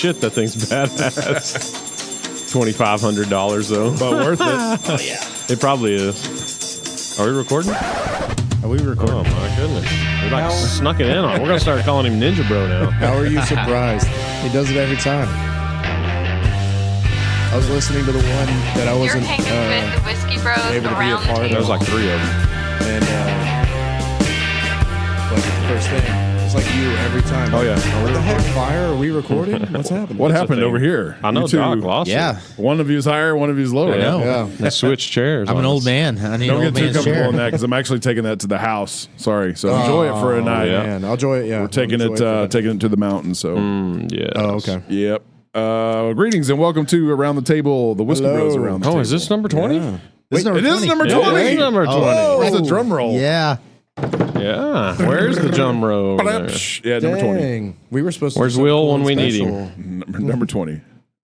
shit, that thing's badass. $2,500 though, but worth it. Oh yeah, it probably is. Are we recording? Are we recording? Oh my goodness, we like snuck it in on. We're gonna start calling him Ninja Bro now. How are you surprised? He does it every time. I was listening to the one that I wasn't You're hanging with the Whiskey Bros able to be a around the part of. There's table. like 3 of them. And like the first thing, it's like you every time. Oh, yeah. What the heck? Fire? Are we recording? What's happening? What That's happened the thing. over here? I know You two, Doc lost it. Yeah, One of you's higher, one of you's lower. I know. Yeah. They switched chairs. I'm on an old us. man. I need Don't an old get too man's comfortable chair. on that because I'm actually taking that to the house. Sorry. So enjoy it for a night. yeah. Man, I'll enjoy it. Yeah, We're taking it to the mountain. So Yeah. Oh, okay. yep. Greetings and welcome to Around the Table, the Whiskey Hello. Bros Around the Table. Oh, is this number 20? Yeah. This Wait, it is number Yeah, 20. it is number 20. Where's the drum roll? Yeah. Yeah. Where's the drum roll? over there? Yeah, number 20. Dang. We were supposed to. Where's do something Will cool when and we need special. Number 20.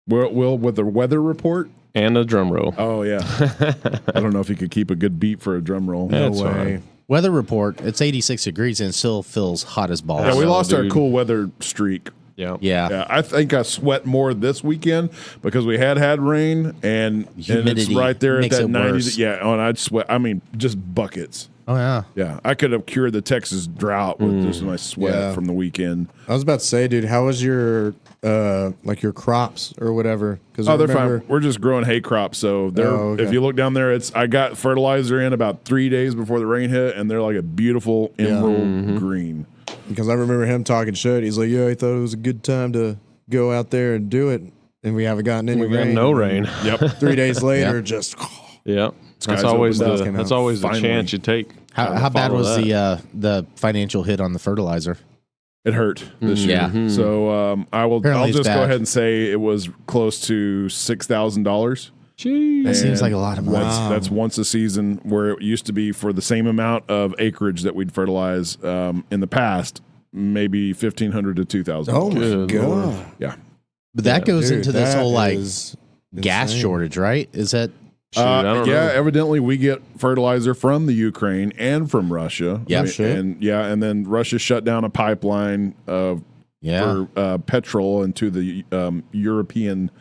Will with the weather report. And a drum roll. Oh yeah. I don't know if he could keep a good beat for a drum roll. Yeah. No That's way. fine. Weather report. It's 86 degrees and it still feels hot as balls. Yeah, we know, lost our dude. cool weather streak. Yeah. Yeah. Yeah, I think I sweat more this weekend because we had rain and it's Humidity right there at makes that it 90. worse. Yeah, and I'd sweat. I mean, just buckets. Oh yeah. Yeah, I could have cured the Texas drought with just my sweat Yeah. from the weekend. I was about to say, dude, how was your like your crops or whatever? Because Oh, they're fine. We're just growing hay crops, so they're. Oh, okay. If you look down there, I got fertilizer in about 3 days before the rain hit, and they're like a beautiful emerald green. Because I remember him talking shit. He's like, "Yeah, I thought it was a good time to go out there and do it, and we haven't gotten any We got rain." no rain. Yep. 3 days later, just Yeah. Skies That's always opened up. the that's always the Finally. chance you take. How bad Follow was that. the financial hit on the fertilizer? It hurt this year. Yeah. So I'll Apparently it's just go bad. ahead and say it was close to $6,000. Jeez. That seems like a lot of money. That's once a season, where it used to be for the same amount of acreage that we'd fertilize in the past, maybe $1,500 to $2,000. oh my Good god, Lord. Yeah. But that goes Dude, into this that whole like is gas insane. shortage, right? Is that Shoot, I don't yeah, know. evidently we get fertilizer from the Ukraine and from Russia. Yeah, shit. and then Russia shut down a pipeline yeah? for petrol into the European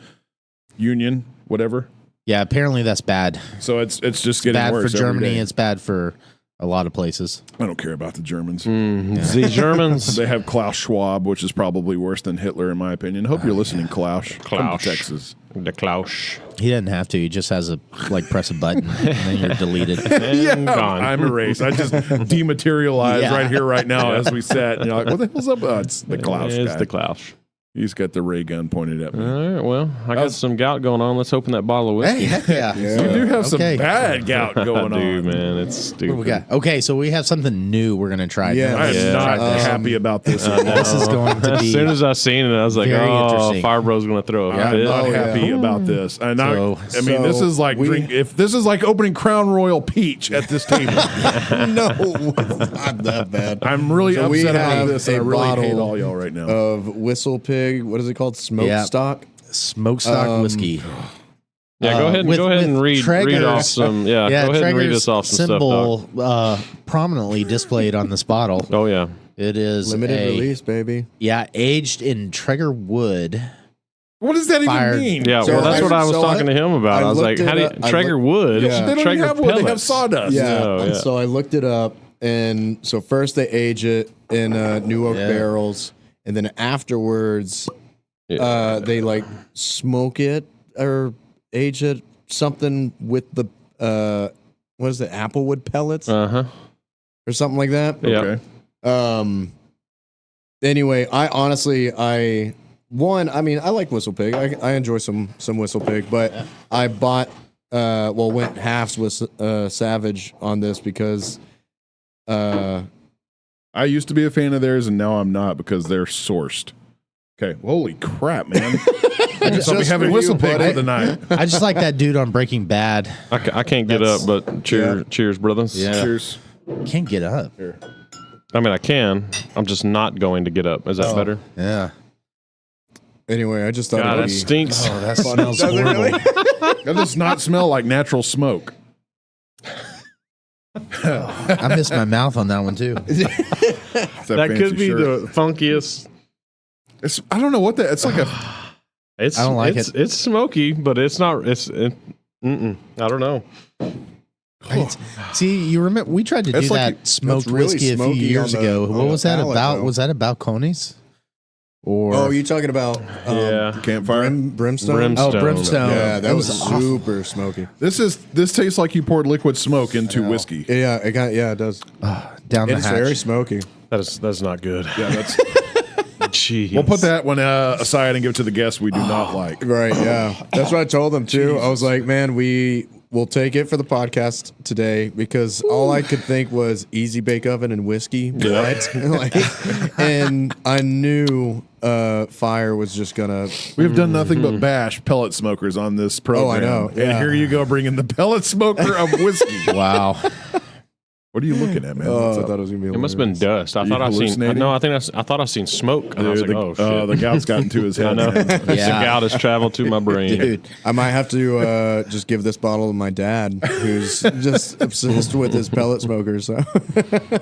Union, whatever. Yeah, apparently that's bad. So it's just getting Bad for worse. every Germany. day. It's bad for a lot of places. I don't care about the Germans. The Germans. They have Klaus Schwab, which is probably worse than Hitler, in my opinion. Hope you're listening, Klaus. Come Klaus. to Texas. The Klaus. He doesn't have to. He just has to like press a button and then you're deleted. And gone. I'm erased. I just dematerialized Yeah. right here, right now, as we sat. And you're like, what the hell's up? Oh, it's the Klaus It's guy. the Klaus. He's got the ray gun pointed at me. All right, well, I got some gout going on. Let's open that bottle of whiskey. Hey, heck yeah. You do have some Okay. bad gout going on. Dude, man, it's What stupid. do we got? Okay, so we have something new we're going to try. Yeah. I am Yeah. not happy about this. This is going to As be. soon as I seen it, I was like, Very "Oh, interesting. Fire Bro's going to throw a I'm fit." not Oh, yeah. happy about this. And I mean, this So is like if this is like opening Crown Royal Peach at this table. no, it's not that bad. I'm really So we upset about have this. And I a really hate bottle all y'all right now. Of Whistle Pig. What is it called? Smoke Yeah. stock. Smokestack whiskey. Yeah, go ahead and with read Traeger's- off some. Yeah, go ahead and read us off some stuff. Doc. symbol prominently displayed on this bottle. Oh yeah, It is Limited a, release, baby. Yeah, aged in Traeger wood. What does that Fired. even mean? yeah. So well, that's what I was so talking to him about. I I was like, looked "How do it you, up. I Traeger looked- wood? Yeah. They don't Traeger even have wood. They have pellets." sawdust. Yeah. Oh, And yeah. so I looked it up, and so first they age it in new oak Yeah. barrels, and then afterwards they like smoke it or age it something with the what is it, applewood pellets Uh-huh. or something like that. Yeah. Um. Anyway, I mean, I like Whistle Pig. I enjoy some Whistle Pig, but I bought went halves with Savage on this because I used to be a fan of theirs, and now I'm not because they're sourced. Okay, holy crap, man! I guess I'll be Just having for Whistle you, Pig buddy. for the night. I just like that dude on Breaking Bad. I can't get up, but cheers, brothers. Yeah. Cheers. Can't get up. I mean, I can. I'm just not going to get up. Is that better? Yeah. anyway, I just thought God, it would that be stinks. Oh, that smells Does it horrible. really? That does not smell like natural smoke. I missed my mouth on that one too. That could be the funkiest. I don't know what that. It's like a. It's I don't like it's, it. It's smoky, but it's not. I don't know. See, you remember we tried to do That's like that smoked really whiskey a few smoky years on the- ago. on What the was that palate, about? though. Was that about Coney's? Or Oh, you talking about Yeah. Campfire. brimstone? Brimstone. Oh, brimstone. Yeah, that It was awful. super smoky. This tastes like you poured liquid smoke into whiskey. Yeah, it does. down the It's hatch. very smoky. That's not good. Yeah, that's. Jeez. We'll put that one aside and give it to the guests we do not like. Right, yeah. That's what I told them too. I was like, man, we will take it for the podcast today because all I could think was easy bake oven and whiskey. What? And I knew fire was just gonna. We've done nothing but bash pellet smokers on this program. Oh, I know, And yeah. here you go, bringing the pellet smoker of whiskey. Wow. What are you looking at, man? Oh, What's I up? thought it was gonna be. It must have been dust. I you thought I seen. hallucinating? No, I thought I seen smoke. And I was Dude, like, oh shit. the gout's gotten to his head. I know. man. The gout has traveled to my brain. Dude. I might have to just give this bottle to my dad, who's just obsessed with his pellet smoker. So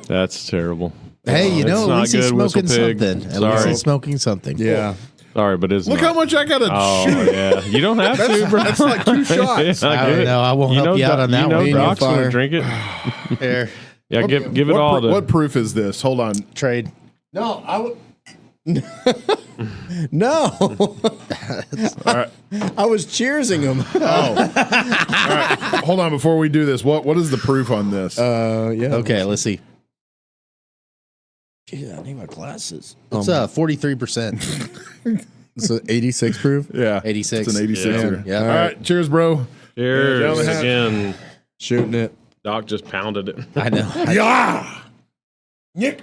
That's terrible. Hey, you It's know, at not least he's good, Whistle smoking Pig. something. At least Sorry. he's smoking something. yeah, Sorry, but it's Look not. how much I got to Oh shoot. yeah, you don't have to, bro. That's like 2 shots. Yeah, I give don't it. know. I won't help you out on that You know, one. Me and Doc's fire. gonna drink it. Here, Yeah, give it What all to. What proof is this? Hold on. trade. no, I would. No, All right. I was cheersing him. All right. Hold on. Before we do this, what is the proof on this? Yeah. Okay, let's see. Jeez, I need my glasses. It's 43%. It's an 86 proof. yeah. 86. It's an 86. Yeah. Yeah. All right. Cheers, bro. Cheers down the hatch. again. Shooting it. Doc just pounded it. I know. Yeah. Nick.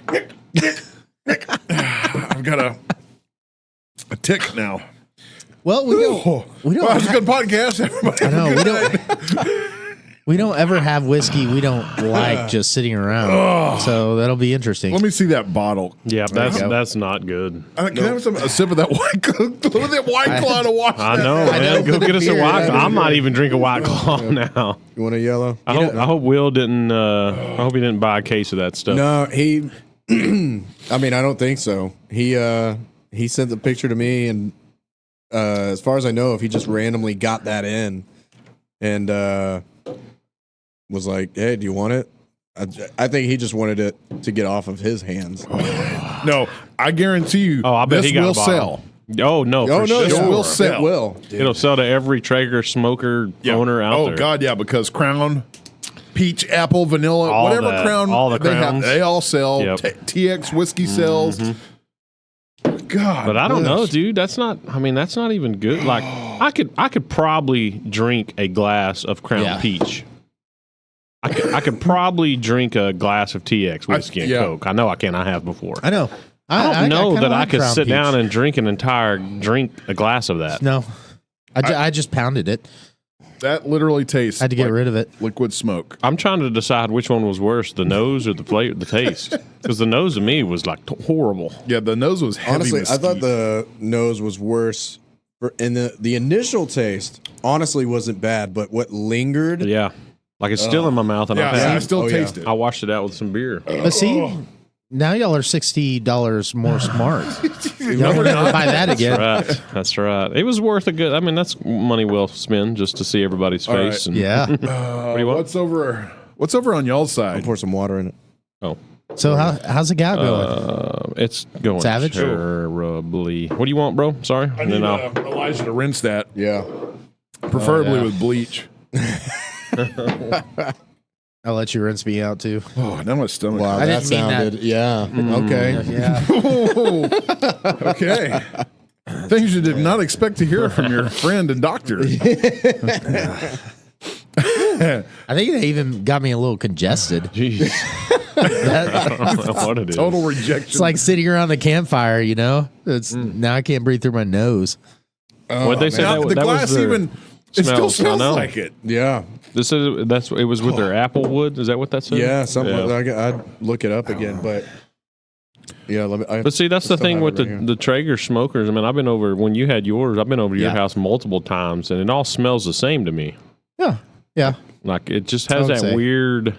I've got a tick now. Well, we don't. Oh. We don't. Well, that's a good podcast, everybody. I know we don't. We don't ever have whiskey we don't like just sitting around. So that'll be interesting. Let me see that bottle. Yeah, go. that's not good. Can I have a sip of that white claw? Look at that white claw to wash. I that know, down. I man. know, Go for the get us a beer, white. yeah. I might even drink a white claw now. You want a yellow? I hope Will didn't. I hope he didn't buy a case of that stuff. No, he. I mean, I don't think so. He sent the picture to me, and as far as I know, if he just randomly got that in, and was like, "Hey, do you want it?" I think he just wanted it to get off of his hands. No, I guarantee you. Oh, I bet this he got will a bottle. sell. Oh no, Oh for no, sure. This yeah. will sell. It will. It'll sell to every Traeger smoker owner out there. Oh God, yeah, because Crown, peach, apple, vanilla, All whatever that. Crown, All the they have, Crowns. they all sell. Yep. TX whiskey sells. God, But I don't know, bless. dude. That's not. I mean, that's not even good. Like, I could probably drink a glass of Crown Yeah. Peach. I could probably drink a glass of TX whiskey and yeah. Coke. I know I can. I have before. I know. I don't know kinda that I like could Crown sit Peach. down and drink an entire a glass of that. No, I just pounded it. That literally tastes. I had to get like rid of it. liquid smoke. I'm trying to decide which one was worse, the nose or the flavor, the taste. Because the nose to me was like horrible. Yeah, the nose was heavy. Honestly, I thought mesquite. the nose was worse. And the initial taste, honestly, wasn't bad. But what lingered? Yeah, like it's still in my mouth, and Yeah, I've I had, still Oh, yeah. taste it. I washed it out with some beer. But see, now y'all are $60 more smart. Y'all will never buy that again. Right, that's right. It was worth a good. I mean, that's money well spent just to see everybody's All face. right. And, Yeah. What do you want? What's over on y'all's I'll side? pour some water in it. Oh, So how's the gout going? it's going Savage? terribly. What do you want, bro? Sorry, I and need then I'll. Elijah to rinse that, Yeah. preferably yeah. with bleach. I'll let you rinse me out too. Oh, now my stomach. Wow, I that didn't mean that. sounded. Yeah. Okay. Yeah. Okay. Things you did not expect to hear from your friend and doctor. I think they even got me a little congested. Jeez, I don't know what it is. Total rejection. It's like sitting around the campfire, you know? It's now I can't breathe through my nose. What they say Now, that, the that glass was their even. It still smells, I know. smells like it. Yeah. This is that's it was with their apple wood. Is that what that said? Yeah. Something. Yeah. Like I'd look it up again, but yeah. Let me. But see, that's the still thing have with it right here. the Traeger smokers. I mean, I've been over when you had yours. I've been over to your Yeah. house multiple times, and it all smells the same to me. Yeah. Yeah. Like it just has I would that say. weird.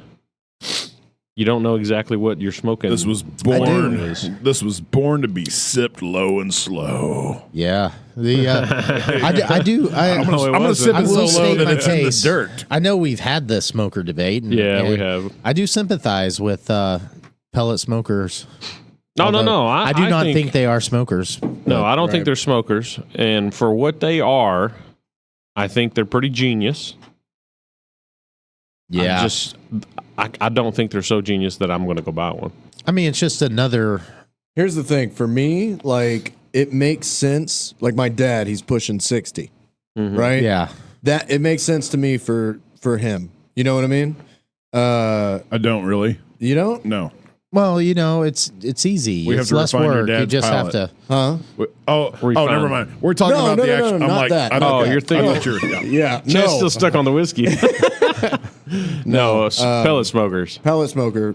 you don't know exactly what you're smoking. This was born. This was born to be sipped low and slow. Yeah. The I do. I'm gonna sip I it so will low state that my it's in the case. dirt. I know we've had the smoker debate. And, Yeah, we and have. I do sympathize with pellet smokers. No. I do not think they are smokers. No, I don't think they're smokers. And for what they are, I think they're pretty genius. Yeah. I don't think they're so genius that I'm going to go buy one. I mean, it's just another. Here's the thing. For me, like, it makes sense. Like, my dad, he's pushing 60, right? Yeah. That it makes sense to me for him. You know what I mean? I don't really. You don't? No. Well, you know, it's easy. We have It's to less refine your work. You dad's just palate. have to. Huh? Oh, never mind. We're talking No, about no, the no, action. no, I'm not like, that. I thought, Oh, you're thinking. I thought you were. Yeah. Chad's No. still stuck on the whiskey. No, pellet smokers. Pellet smoker.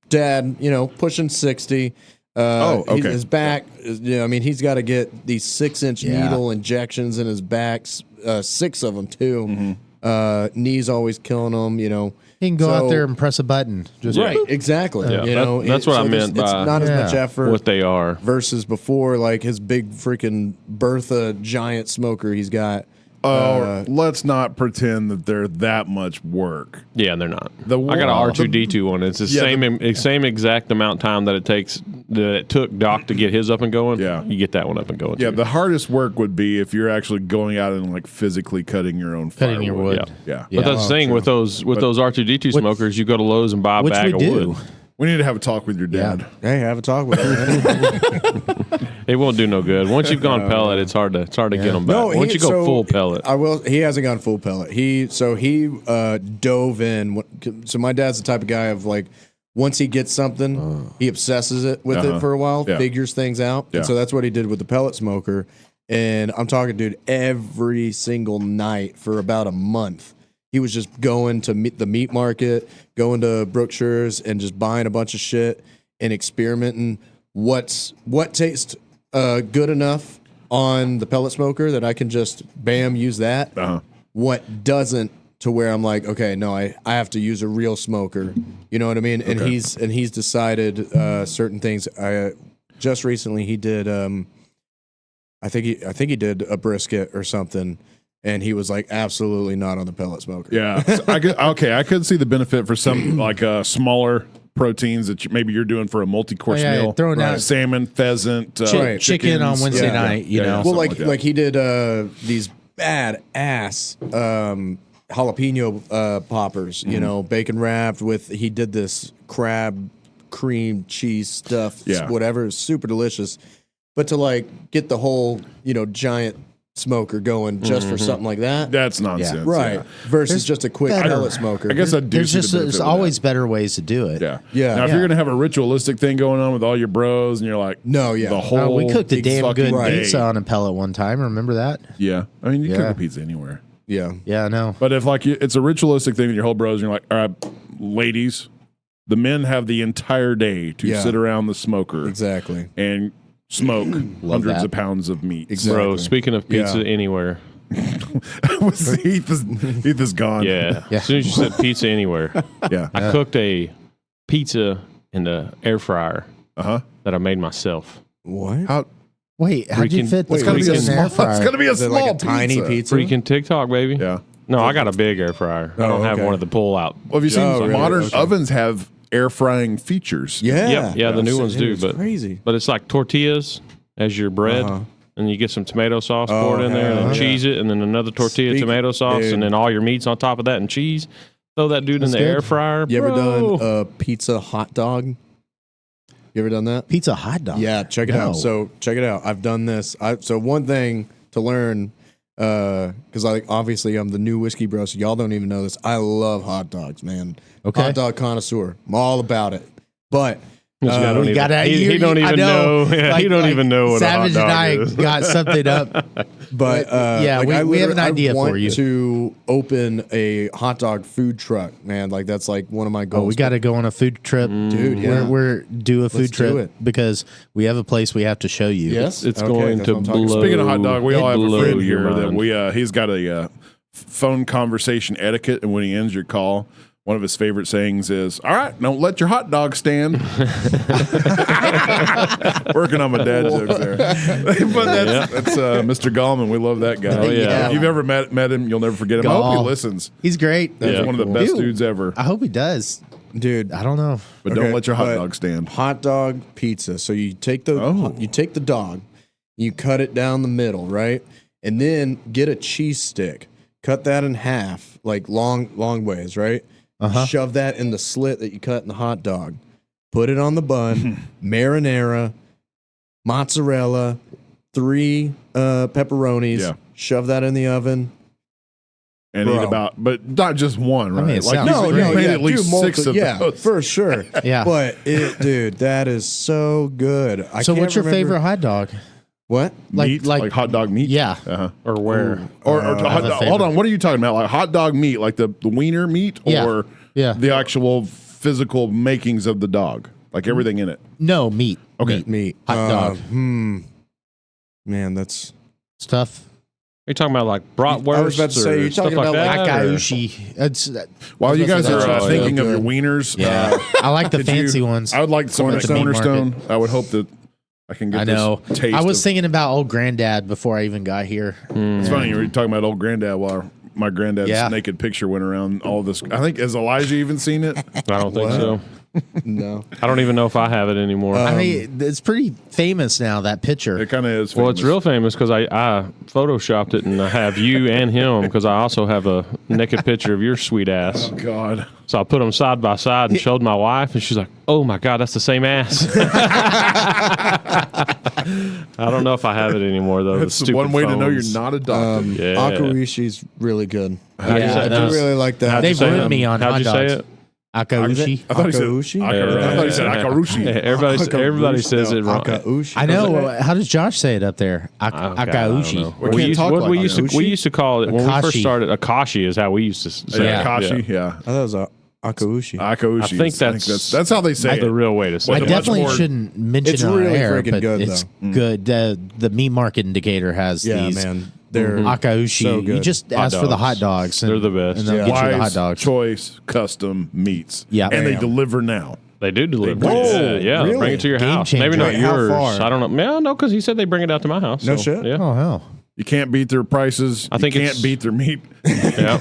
Dad, you know, pushing 60. Okay. His back, I mean, he's got to get these 6-inch Yeah. needle injections in his back, 6 of them too. Mm-hmm. Knees always killing him, you know. You can go So- out there and press a button. Just Right, exactly. Yeah, You that- know, that's what I there's- meant by- it's not as much Yeah. effort What they are. versus before, like his big freaking Bertha giant smoker he's got. Let's not pretend that they're that much work. Yeah, they're not. The I got an wall- R2D2 one. It's the Yeah, same exact amount of time that it took Doc to get his up and going. Yeah. You get that one up and going. Yeah, too. the hardest work would be if you're actually going out and like physically cutting your own Cutting your firewood. wood. Yeah. But that's the thing with those R2D2 smokers. You go to Lowe's and buy a which bag we of do. wood. We need to have a talk with your dad. Hey, have a talk with him. It won't do no good. Once you've gone pellet, it's hard to get them back. Once you go full pellet, He hasn't gone full pellet. He dove in. So my dad's the type of guy of like, once he gets something, he obsesses it with it for a while, Yeah. figures things out, and so that's what he did with the pellet smoker. And I'm talking, dude, every single night for about a month. He was just going to the meat market, going to Brookshire's, and just buying a bunch of shit and experimenting. What tastes good enough on the pellet smoker that I can just use that. What doesn't, to where I'm like, okay, no, I have to use a real smoker. You know what I mean? And he's decided certain things. Just recently he did. I think he did a brisket or something. And he was like, absolutely not on the pellet smoker. Yeah. So I could see the benefit for some like smaller proteins that maybe you're doing for a multi-course meal. Throwing out salmon, pheasant, chicken chickens. on Wednesday Yeah. night. You know, Well, something like that. he did these badass jalapeno poppers, you know, bacon wrapped with. He did this crab cream cheese stuff, whatever, it's super delicious. But to like get the whole, you know, giant smoker going just for something like that, That's nonsense. right? Yeah. Versus just a quick better- pellet smoker. I guess I do see the benefit there's with always better ways to do it. that. Yeah. Now, if Yeah. you're gonna have a ritualistic thing going on with all your bros, and you're like, No, yeah. the whole We cooked a big damn fucking good day. pizza on a pellet one time. Remember that? Yeah, I mean, you cook Yeah. a pizza anywhere. Yeah. Yeah, I know. But if like it's a ritualistic thing with your whole bros, and you're like, all right, ladies, the men have the entire day to sit around the smoker Exactly. and smoke hundreds that. of pounds of meat. Exactly. bro. Speaking of pizza, Yeah. anywhere. Heath is gone. Yeah. As soon as you said pizza anywhere, Yeah. I cooked a pizza in the air fryer that I made myself. What? How? Wait, how'd you Freaking- fit? wait, It's gonna be freaking- an air It's fryer. gonna be a Is it small like a tiny pizza? Freaking TikTok, baby. Yeah. No, I got a big air fryer. I don't have okay. one of the pull out. Well, have you seen Oh, really? modern Okay. ovens have air frying features? Yeah. Yep. Yeah, the new ones do, It's but crazy. but it's like tortillas as your bread, and you get some tomato sauce poured in there, and then yeah. cheese it, and then another tortilla, tomato sauce, dude. and then all your meats on top of that, and cheese. Throw that dude in the air fryer. You ever bro. done a pizza hot dog? You ever done that? Pizza hot dog. Yeah, check it No. out. So check it out. I've done this. So one thing to learn, because obviously I'm the new whiskey bro, so y'all don't even know this. I love hot dogs, man. Okay. Hot dog connoisseur. I'm all about it. But This guy don't We even- gotta- he you- don't I even know. Yeah, he don't even know what Savage a hot dog and I is. got something up. But Yeah, like, we have an I idea want for you. to open a hot dog food truck, man. Like that's like one of my goals. Oh, we got to go on a food trip, Dude, yeah. We're do a food Let's do trip it. because we have a place we have to show you. Yes, It's Okay, going that's to what I'm talking blow. about. Speaking of hot dog, we all have a blow friend your here that mind. he's got a phone conversation etiquette, and when he ends your call, one of his favorite sayings is, "All right, don't let your hot dog stand." Working on my dad jokes there. But that's Mr. Gallman. We love that guy. Oh, yeah. If you've ever met him, you'll never forget him. I hope he listens. He's great. He's Yeah. one of the best dudes ever. I hope he does. Dude, I don't know. But don't let your hot dog stand. Hot dog pizza. So you take the dog, you cut it down the middle, right? And then get a cheese stick, cut that in half, like long ways, right? Shove that in the slit that you cut in the hot dog. Put it on the bun, marinara, mozzarella, 3 pepperonis. Yeah. Shove that in the oven. And eat but not just one, right? mean, it sounds you great. made at least 6 of those. for sure. Yeah. But dude, that is so good. So what's your favorite hot dog? What? Meat, like hot dog meat? Yeah. Or where? Or hot dog, hold on, what are you talking about? Like hot dog meat, like the wiener meat, Yeah. or Yeah. the actual physical makings of the dog, like everything in it? No, meat. Okay. Meat. Hot dog. Man, that's It's tough. Are you talking about like bratwurst? I was about to say, you're stuff talking about like like that, or- Akaushi. It's While you guys That's are all thinking good. of your wieners, yeah. I like the could fancy you- ones. I would like some of that Cornerstone. cornerstone. I would hope that I can get I know. this taste. I was of- thinking about old granddad before I even got here. It's funny you were talking about old granddad while my granddad's Yeah. naked picture went around all this. I think, has Elijah even seen it? I don't think so. no. I don't even know if I have it anymore. I mean, it's pretty famous now, that picture. It kind of is. well, it's famous. real famous because I photoshopped it and I have you and him because I also have a naked picture of your sweet ass. God. So I put them side by side and showed my wife, and she's like, "Oh my god, that's the same ass." I don't know if I have it anymore though. That's the one way to know you're not adopted. Yeah. Akarishi's really good. How'd you say I it? do really like that. How'd you They've say ruined it? me on How'd hot you dogs. say it? Akaushi. I thought he said Akaushi? I thought he said Akarushi. Yeah, everybody says it wrong. Akaushi. I know. How does Josh say it up there? Oh, God, I don't know. Akaushi. We We can't used, talk what like we used to Akashi? we used to call it when we first Akashi. started. Akashi is how we used to say Yeah. it. Akashi, yeah. I thought it was Akaushi. Akaushi. I think that's how they say the it. real way to say I With it. a much definitely more- shouldn't mention It's it on really air, freaking but good, it's though. good. The meat market indicator has Yeah, these man. They're Akaushi. so You good. just Hot ask for the dogs. hot dogs. And, They're the best. And they'll Yeah. get you the hot Wise dogs. choice custom meats. Yeah. And they Bam. deliver now. They do deliver. Whoa, yeah, they'll really? bring it to your Game house. Maybe changer. not Wait, how yours. far? I don't know. Yeah, no, because he said they bring it out to my house. No so, shit? Yeah. Oh hell! You can't beat their prices. I think you it's- can't beat their meat. Yeah.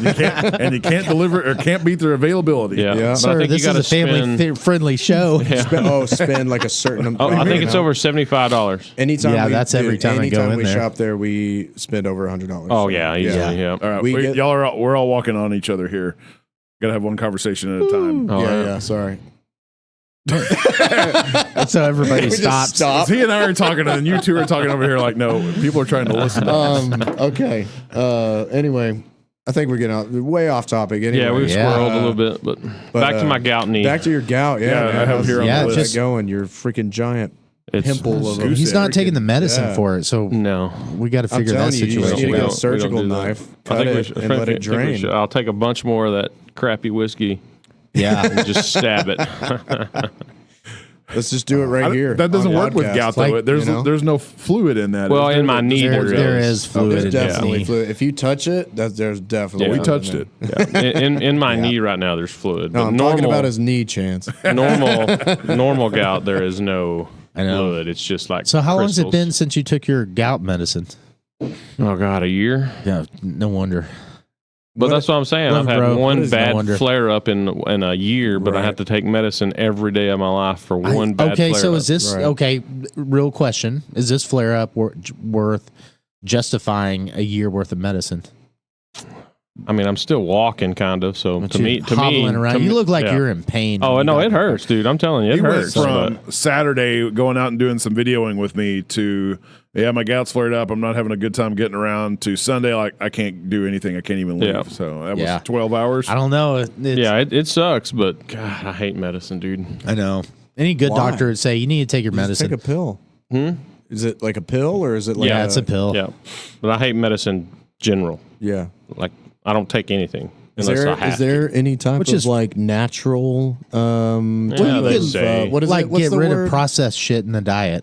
And you can't deliver or can't beat their availability. Yeah. Yeah. But I Sir, think this you gotta is a family spend, friendly show. spend like a certain. Oh, I think it's over $75. Anytime. Yeah, that's every time I go in we there. shop there, we spend over $100. Oh yeah, easily. Yeah. All right. We get- We're all walking on each other here. Got to have one conversation at a time. Oh, yeah, yeah. sorry. So everybody We just stops. stop. He and I are talking, and then you two are talking over here like, no, people are trying to listen to us. Okay. Anyway, I think we're getting way off topic. Anyway, Yeah, we Yeah. squirreled a little bit, but back to my gout knee. Back to your gout. Yeah, Yeah, man. I have here on Yeah, the list. just- going. Your freaking giant It's- pimple of a Goose He's not egg. taking the medicine Yeah. for it, so No. we got to I'm figure that telling you, you situation need to We get a don't- out. surgical we don't do that. knife, I cut think we it, should- and let it think we drain. should. I'll take a bunch more of that crappy whiskey Yeah, and just stab it. Let's just do it right here. That doesn't on work with podcast. gout, though. Like, there's you know? there's no fluid in that. Well, is there? in my knee there is fluid. There's in definitely knee. fluid. If you touch it, there's definitely. Yeah. We fluid touched in it. Yeah. In my knee right now, there's fluid. No, But I'm talking about his knee, Chance. normal gout, there is no I know. fluid. It's just like So how long has it crystals. been since you took your gout medicine? Oh God, a year. Yeah, no wonder. But that's what I'm saying. I've What, had bro? What one is no bad wonder? flare up in a year, but I Right. have to take medicine every day of my life for one bad Okay, flare so up. is this Right. okay? Real question: is this flare up worth justifying a year worth of medicine? I mean, I'm still walking, kind of. So But to you're me, hobbling around. to You me- look like yeah. you're in pain. Oh when no, you it got- hurts, dude. I'm telling you, it He went hurts. from but- Saturday going out and doing some videoing with me to, yeah, my gout's flared up. I'm not having a good time getting around, to Sunday, like, I can't do anything. I can't even leave. Yeah. So that was Yeah. 12 hours. I don't know. yeah, it sucks, but God, I hate medicine, dude. I know. Any good Why? doctor would say you need to take your Just medicine. take a pill. Is it like a pill or is it like? yeah, it's a pill. Yeah, but I hate medicine general. Yeah. Like I don't take anything Is unless there I have is there any type Which of is- like natural? Yeah, type they of, say. what is Like it? What's get the rid word? of processed shit in the diet.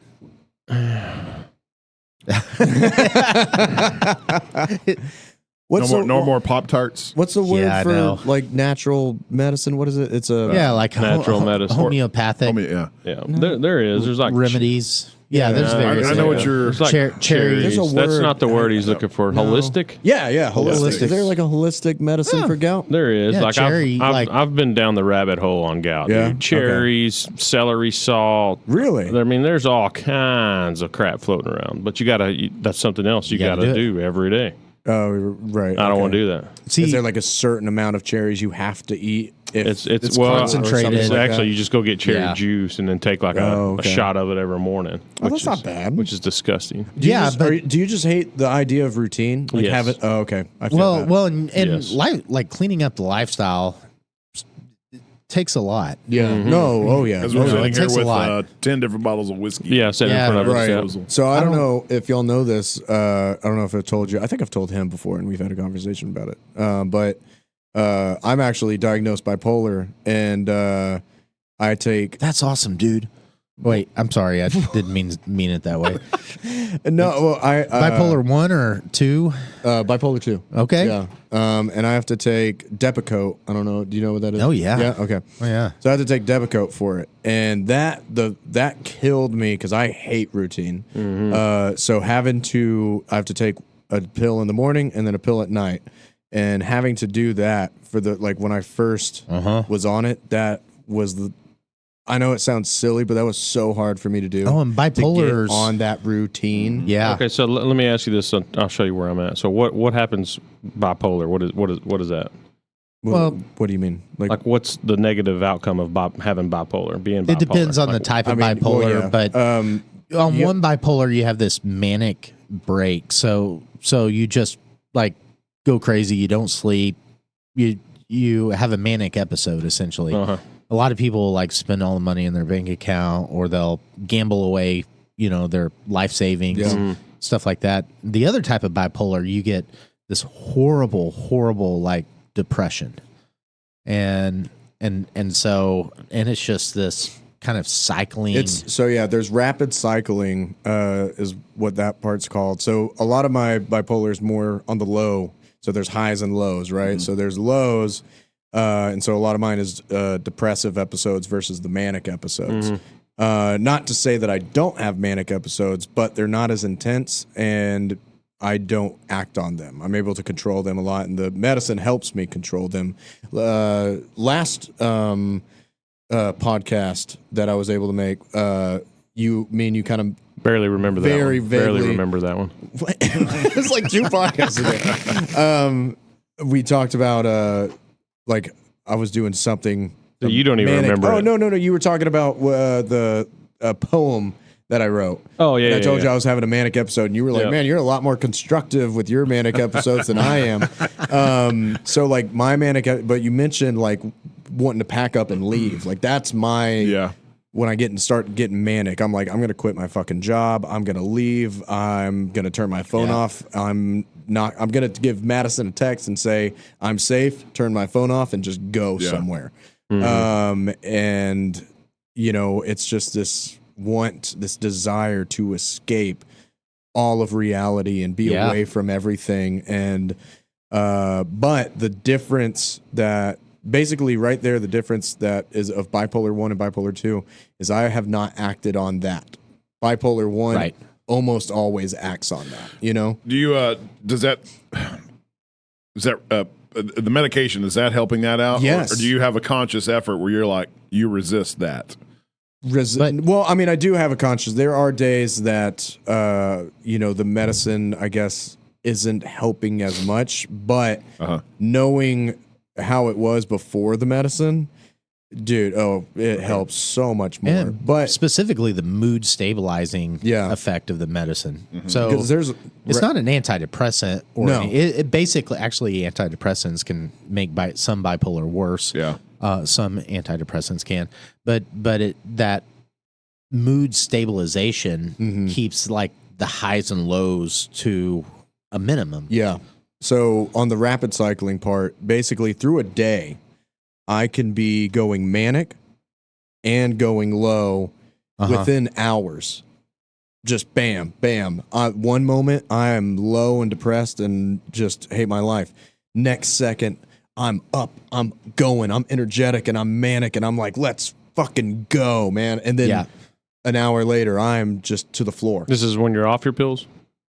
No more Pop-Tarts. What's the word Yeah, I for know. like natural medicine? What is it? It's a Yeah, like Natural medicine. homeopathic Yeah. Yeah, there is. There's like remedies. Yeah, there's various. I know what you're. There's like Cherries. cherries. There's a That's word- not the word he's looking for. Holistic. Yeah, holistic. Holistic. Is there like a holistic medicine for gout? There is. Yeah, like cherry, I've been down the rabbit hole on gout. Yeah? Dude. Cherries, celery salt. Really? I mean, there's all kinds of crap floating around. But that's something else you gotta gotta do do every day. Oh, right. I don't want to do that. See, Is there like a certain amount of cherries you have to eat? If It's concentrated. It's like actually, that? you just go get cherry Yeah. juice and then take like Oh, a okay. shot of it every morning. Oh, that's is- not bad. Which is disgusting. Do you Yeah, just, but- do you just hate the idea of routine? Like Yes. have it. Oh, okay. I feel that. and Yes. like cleaning up the lifestyle takes a lot. Yeah. Mm-hmm. No. Oh yeah. As we're it sitting here takes a with lot. 10 different bottles of whiskey. Yeah, sitting Yeah, in front of Right. us. Yeah. So I don't know if y'all know this. I don't know if I've told you. I think I've told him before, and we've had a conversation about it. But I'm actually diagnosed bipolar, and I take That's awesome, dude. Wait, I'm sorry, I didn't mean it that way. no. Well, I Bipolar 1 or 2? bipolar 2. Okay. Yeah. And I have to take Depakote. I don't know. Do you know what that is? Oh, yeah. Yeah. Okay. Oh yeah. So I had to take Depakote for it, and that killed me because I hate routine. So I have to take a pill in the morning and then a pill at night, and having to do that for when I first was on it, that was I know it sounds silly, but that was so hard for me to do. Oh, and to get bipolar's on that routine. Yeah. Okay, so let me ask you this. I'll show you where I'm at. So what happens bipolar? What is that? Well, what do you mean? Like what's the negative outcome of having bipolar? Being bipolar? It depends on the Like, type of well, bipolar, yeah. but on one bipolar you have this manic break. So you just like go crazy, you don't sleep, you have a manic episode essentially. Uh-huh. A lot of people like spend all the money in their bank account, or they'll gamble away, their life savings, stuff like that. The other type of bipolar, you get this horrible like depression, and it's just this kind of cycling. There's rapid cycling is what that part's called. So a lot of my bipolar is more on the low. So there's highs and lows, right? So there's lows. And so a lot of mine is depressive episodes versus the manic episodes. Not to say that I don't have manic episodes, but they're not as intense and I don't act on them. I'm able to control them a lot, and the medicine helps me control them. Last podcast that I was able to make, you kind of barely remember that. Very one. Barely vaguely. remember that one. it was like 2 podcasts ago. We talked about like I was doing something. So you don't even remember. Oh it. no! You were talking about the poem that I wrote. Oh yeah. And I told you yeah. I was having a manic episode, and you were like, Yeah. "Man, you're a lot more constructive with your manic episodes than I am." So like my manic, but you mentioned like wanting to pack up and leave. Like that's my When I start getting manic, I'm like, I'm gonna quit my fucking job. I'm gonna leave. I'm gonna turn my phone off. I'm gonna give Madison a text and say I'm safe. Turn my phone off and just go somewhere. And it's just this desire to escape all of reality and be away from everything. And but the difference that basically right there, the difference that is of bipolar 1 and bipolar 2 is I have not acted on that. Bipolar 1 almost always acts on that, Do you the medication, is that helping that out? Yes. Or do you have a conscious effort where you're like, you resist that? Well, I mean, I do have a conscience. There are days that, the medicine, I guess, isn't helping as much, but knowing how it was before the medicine, dude, it helps so much more. And but specifically the mood stabilizing effect of the medicine. So it's not an antidepressant, or it basically actually antidepressants can make some bipolar worse. Yeah. Some antidepressants can, but that mood stabilization keeps like the highs and lows to a minimum. Yeah. So on the rapid cycling part, basically through a day, I can be going manic and going low within hours. just bam, bam. One moment I am low and depressed and just hate my life. Next second, I'm up, I'm going, I'm energetic and I'm manic and I'm like, let's fucking go, man. And then an hour later, I'm just to the floor. This is when you're off your pills?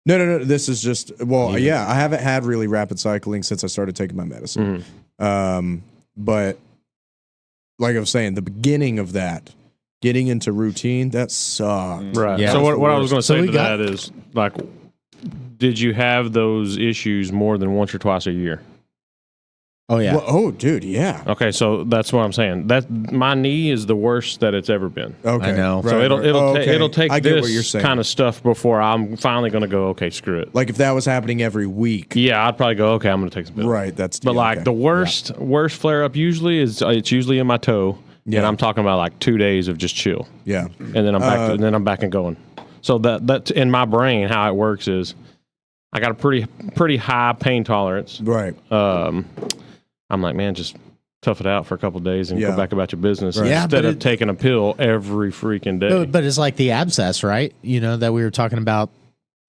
No. This is just, I haven't had really rapid cycling since I started taking my medicine. But like I was saying, the beginning of that, getting into routine, that sucked. Right. Yeah. So what I was going to say to got- that is, like, did you have those issues more than once or twice a year? Oh yeah. Well, dude, yeah. Okay, so that's what I'm saying. That my knee is the worst that it's ever been. Okay. I know. So it'll take I get what you're this saying. kind of stuff before I'm finally going to go, okay, screw it. Like if that was happening every week. Yeah, I'd probably go, okay, I'm going to take some pills. Right. That's But like the worst flare up usually is it's usually in my toe, and I'm talking about like 2 days of just chill, Yeah. and then I'm back and going. So that in my brain, how it works is, I got a pretty high pain tolerance. Right. I'm like, man, just tough it out for a couple of days and Yeah. go back about your business Right. Yeah, instead but of taking a pill every freaking day. But it's like the abscess, right? You know, that we were talking about,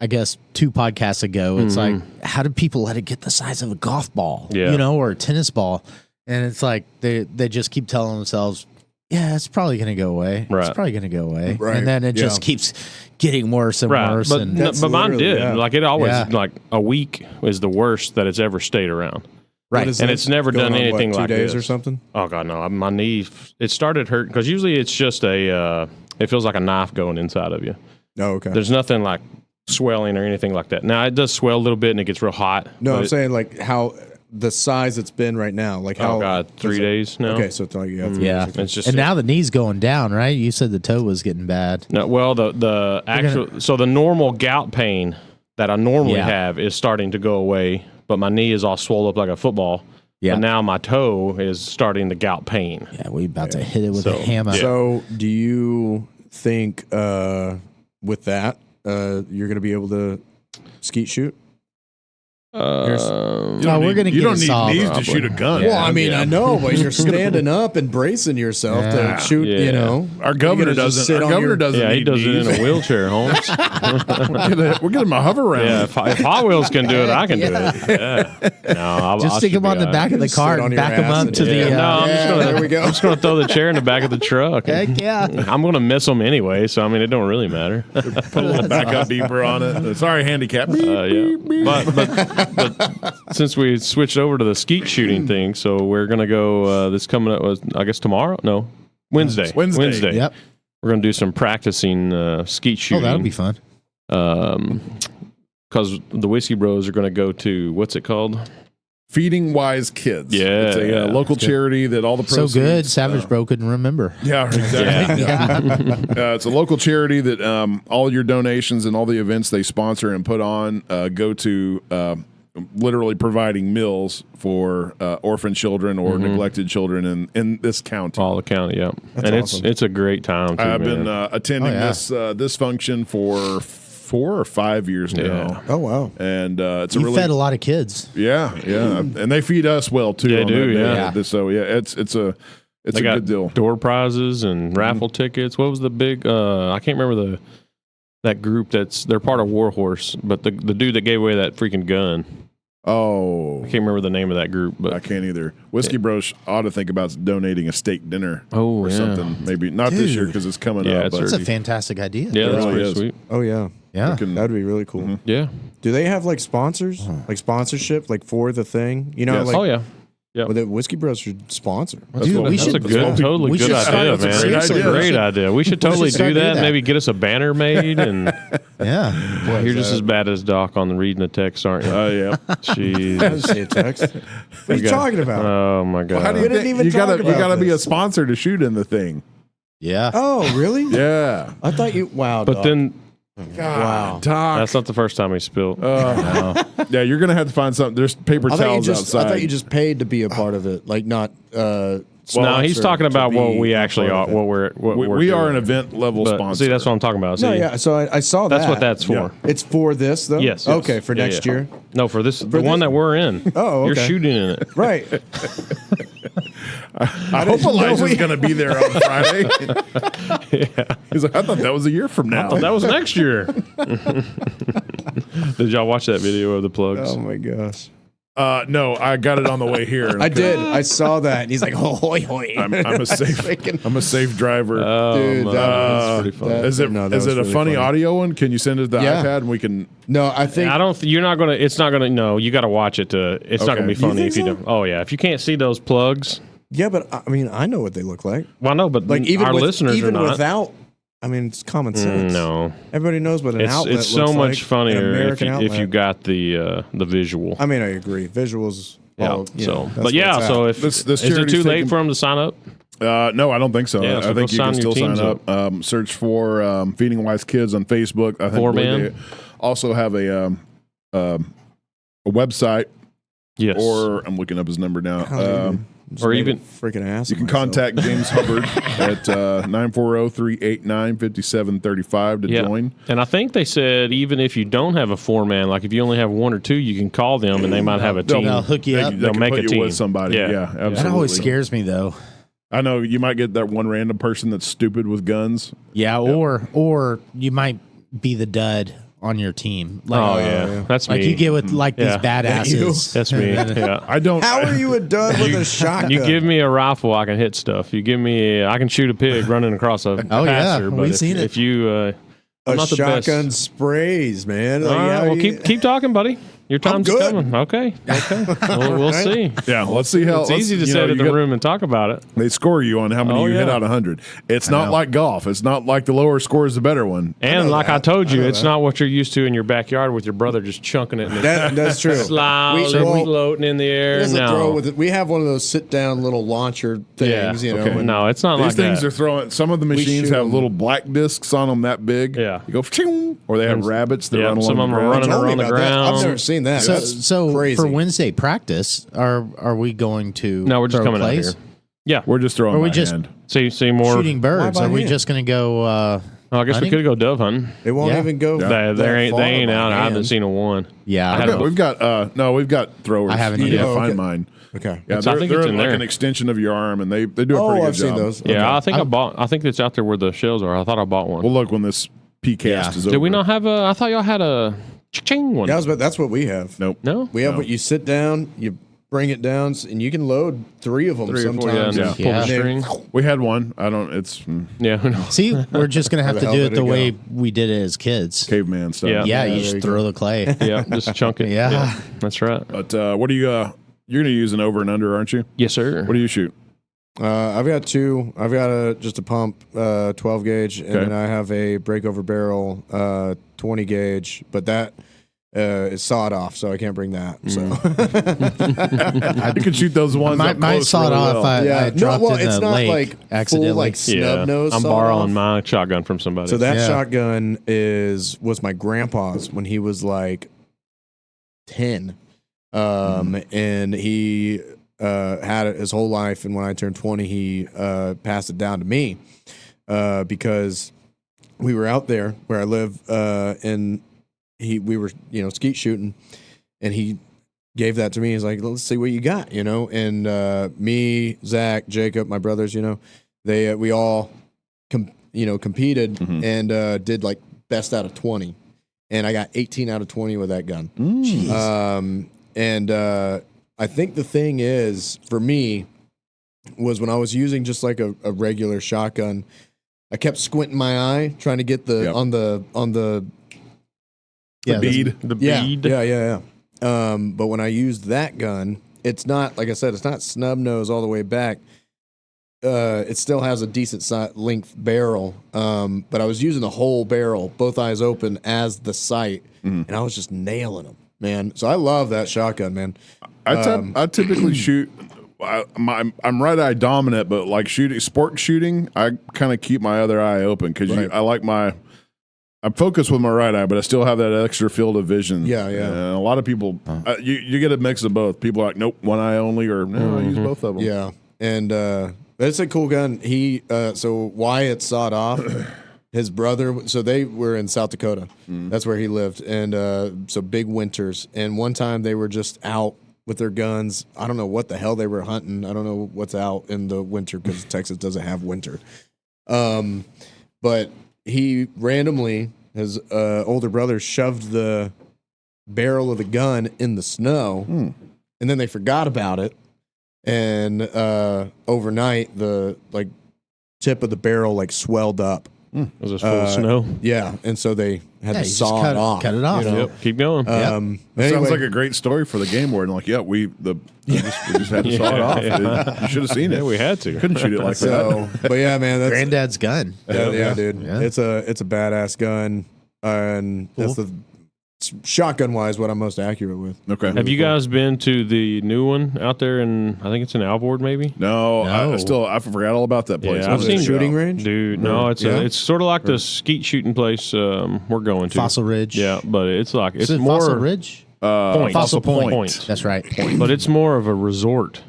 I guess, 2 podcasts ago. It's like, how do people let it get the size of a golf ball, Yeah. you know, or a tennis ball? And it's like they just keep telling themselves, yeah, it's probably going to go away. Right. It's probably going to go away. Right. And then it just keeps getting worse and worse. But, And That's but mine literally- did. yeah. Like it always, Yeah. like a week is the worst that it's ever stayed around. right. What is And this? it's never Going done on, anything 2 like days this. or something? Oh God, no! My knee, it started hurting because usually it's just it feels like a knife going inside of you. Oh, okay. There's nothing like swelling or anything like that. Now it does swell a little bit and it gets real hot. No, but I'm saying like how the size it's been right now. Like how oh God, 3 days now. Okay, so it's like 3 Yeah. days. It's just and now the knee's going down, right? You said the toe was getting bad. no, well the actual so the normal gout pain that I normally Yeah. have is starting to go away, but my knee is all swollen up like a football. Yeah. But now my toe is starting the gout pain. Yeah, we about to hit it with So, a hammer. So do you think with that you're going to be able to skeet shoot? No, we're gonna You get don't a need saw, knees to probably. shoot a gun. Well, I mean, yeah. I know, but you're standing up and bracing yourself Yeah. to shoot, Yeah. you know. Our governor You're gonna just doesn't. sit Our on governor your- doesn't. Yeah, he need does it knees. in a wheelchair, Holmes. We're getting him a hover round. Yeah, if Hot Wheels can do it, I can do it. Yeah. No, I just stick him on the back of the Sit car on and your back him ass up and- to the. Yeah, no, I'm just gonna, there we go. I'm just going to throw the chair in the back of the truck. Heck yeah. I'm going to miss them anyway, so I mean, it don't really matter. Put a little backup beeper on it. Sorry, handicap. Yeah. But since we switched over to the skeet shooting thing, so we're going to go this coming up was I guess tomorrow? No, Wednesday. Wednesday. Yep. We're going to do some practicing skeet Oh, shooting. that'll be fun. Because the Whiskey Bros are going to go to what's it called? Feeding Wise Kids. Yeah. It's a local charity that all the So proceeds. good. Savage Bro couldn't remember. Yeah, exactly. It's a local charity that all your donations and all the events they sponsor and put on go to literally providing meals for orphan children or neglected children in this county. All the county, yeah. That's and awesome. it's a great time. Too, I've man. been attending Oh, yeah. this function for 4 or 5 years now. Yeah. Oh, wow. And it's a You really fed a lot of kids. yeah, and they feed us well too. They on do, that day. yeah. So yeah, it's a They a got good deal. door prizes and raffle tickets. What was the big? I can't remember that group they're part of Warhorse, but the dude that gave away that freaking gun. Oh, I can't remember the name of that group, I but can't either. Whiskey Bros ought to think about donating a steak dinner oh or yeah, something. Maybe not this year Dude. because it's coming Yeah, up. it's But That's a fantastic idea. yeah, that's really pretty is. sweet. Oh, yeah. Yeah. we can- That'd be really cool. Yeah. Do they have like sponsors, like sponsorship, like for the thing? You know, Yes. like Oh yeah. well, the Whiskey Bros should sponsor. Dude, we That's should a good, totally we good should start- idea, that's a man. great That's a idea. great idea. We should totally start do doing that. that. Maybe get us a banner made, and Yeah. you're just as bad as Doc on the reading the text, aren't you? Oh yeah. Jeez. See a text. What are you got- talking about? Oh my god. How do you didn't think even you talk gotta about be a this. sponsor to shoot in the thing? Yeah. Oh, really? Yeah. I thought you. Wow. but dog. then wow. Doc. that's not the first time he spilled. Yeah, you're gonna have to find something. There's paper I towels I outside. thought you just paid to be a part of it, like not. No, he's sponsored talking about to what be we a actually part are. of it. What we're we are doing. an event level But, sponsor. see, that's what I'm talking about. See, No, yeah. So I saw that. that's what that's for. Yeah. It's for this though. Yes. Okay, for Yeah, next yeah. year. No, for this, the this- one that we're in. Oh, You're okay. shooting in it. Right. I hope Elijah's going to be there on Friday. He's like, I thought that was a year from now. That was next year. Did y'all watch that video of the plugs? Oh my gosh. No, I got it on the way here. I did. I saw that. And he's like, hoy, hoy. I'm a safe driver. Dude, that's pretty funny. Is it a really funny audio one? Can you send it to the iPad and we can? No, I think I don't. You're not gonna. It's not gonna. No, you got to watch it. It's not gonna be funny think if you so? don't. Oh yeah, if you can't see those plugs. Yeah, but I mean, I know what they look like. Well, no, but Like even our listeners even are not. without. I mean, it's common sense. No, Everybody knows what an outlet it's so looks much like, an funnier American if you outlet. got the visual. I mean, I agree. Visuals. Yeah. all, you know, that's But where yeah, it's so at. if This is it charity's too late taking- for them to sign up? No, I don't think so. Yeah, so I think go you can sign your still sign teams up. Search for Feeding Wise Kids on Facebook. I think Four-man. they also have a website, Yes. or I'm looking up his number now. Just or made even- a freaking ass. You can contact James Hubbard at 940-389-5735 to join. And I think they said even if you don't have a 4-man, like if you only have 1 or 2, you can call them and they might have a team. They'll hook you up. They They'll can make put a you team with somebody. Yeah, absolutely. That always scares me though. I know you might get that one random person that's stupid with guns. Yeah, or you might be the dud on your team. Like, Oh yeah, that's like me. you get with like Yeah. these badasses. That's me. Yeah. I don't. How are you a dud with a shotgun? You give me a rifle, I can hit stuff. You give me, I can shoot a pig running across a Oh, yeah. pasture. But We've if, seen it. if you, I'm a not the shotgun best. sprays, man. Like, All right, how well, you- keep talking, buddy. Your time's good. coming. Okay. We'll see. Yeah, let's see how. It's easy to sit in the room and talk about it. They score you on how many Oh, you hit yeah. out of 100. It's not like golf. It's not like the lower score is the better one. And like I told you, it's that. not what you're used to in your backyard with your brother just chunking it in the that's true. slowly well, floating in the air. Doesn't No. throw with it. We have one of those sit down little launcher things, you know. okay. and- No, it's not These like things that. are throwing. Some of the machines shoot have 'em. little black discs on them that big. Yeah. You go, "Ching," or they have rabbits that yeah, run along some of the them are ground. running Told me around the about that. I've ground. never seen that. So, That's so crazy. for Wednesday practice, are we going to? No, we're just throw coming out plays? here. Yeah. We're just throwing Or we by just- hand. See more. Shooting birds. Why by Are we hand? just going to go? Oh, I guess hunting? we could go dove hunting. They won't Yeah. even go. They that ain't far they ain't by out. I haven't hand. seen a one. Yeah, I had a- We've got we've got throwers. I haven't I either. need to Oh, find okay. mine. Okay. Yeah, I they're, think they're it's in like there. an extension of your arm, and they do a pretty Oh, good I've seen job. those. Yeah, Okay. I think I bought. I think it's out there where the shells are. I thought I bought one. Well, look when this PCast Yeah. is over. Did we not have a? I thought y'all had a ching one. Yeah, that's what we have. Nope. No. We have No. what you sit down, you bring it down, and you can load 3 of them 3 or 4, sometimes. yeah, Yeah. pull the Yeah. string. We had one. I don't. It's Yeah, who knows? See, we're just going to have Where to the do hell it did the it way go? we did it as kids. caveman stuff. Yeah. Yeah, Yeah, you there just you throw the clay. Yeah, just chunk it. Yeah. That's right. But what do you? You're going to use an over and under, aren't you? Yes, sir. What do you shoot? I've got 2. I've got just a pump, 12 gauge, and Okay. then I have a breakover barrel, 20 gauge, but that is sawed off, so I can't bring that. So You can shoot those ones. My, up mine close sawed really off. well. I dropped in it's the not lake like accidentally. full like snub Yeah, nose. I'm sawed borrowing off. my shotgun from somebody. So that Yeah. shotgun was my grandpa's when he was like 10, and he had it his whole life. And when I turned 20, he passed it down to me because we were out there where I live, and we were skeet shooting, and he gave that to me. He's like, let's see what you got, and me, Zach, Jacob, my brothers, we all competed and did like best out of 20, and I got 18 out of 20 with that gun. And I think the thing is for me was when I was using just like a regular shotgun, I kept squinting my eye trying to get the Yep. on the Yeah, Bead. the yeah, bead. yeah. But when I used that gun, it's not, like I said, it's not snub nose all the way back. It still has a decent length barrel. But I was using the whole barrel, both eyes open as the sight, and I was just nailing them, man. So I love that shotgun, man. I typically shoot. I'm right eye dominant, but like sport shooting, I kind of keep my other eye open because Right. I'm focused with my right eye, but I still have that extra field of vision. Yeah, yeah. And a lot of people, you get a mix of both. People are like, nope, one eye only, or no, I use both of them. Yeah, and it's a cool gun. So Wyatt sawed off. His brother, so they were in South Dakota. That's where he lived, and so big winters. And one time they were just out with their guns. I don't know what the hell they were hunting. I don't know what's out in the winter because Texas doesn't have winter. But he randomly, his older brother shoved the barrel of the gun in the snow, and then they forgot about it. And overnight, the tip of the barrel swelled up. Was this full of snow? Yeah, and so they had to you just saw it off. cut it off. you know? Yep. Keep going. Sounds Anyway, like a great story for the game warden. Like, we just had to saw it off. You should have seen it. Yeah, we had to. Couldn't shoot it like that. so, but yeah, man, that's Granddad's gun. yeah, dude. Yeah. It's a badass gun, and that's the shotgun wise what I'm most accurate with. Okay. Have you guys been to the new one out there in, I think it's in Alvord, maybe? No, No. I forgot all about that place. Yeah, I've Is it a seen shooting range. Dude, no, it's Yeah? it's sort of like the skeet shooting place we're going to. Fossil Ridge. Yeah, but it's like Is it's it more Fossil Ridge? Point. Fossil Point. Point. That's right. But it's more of a resort.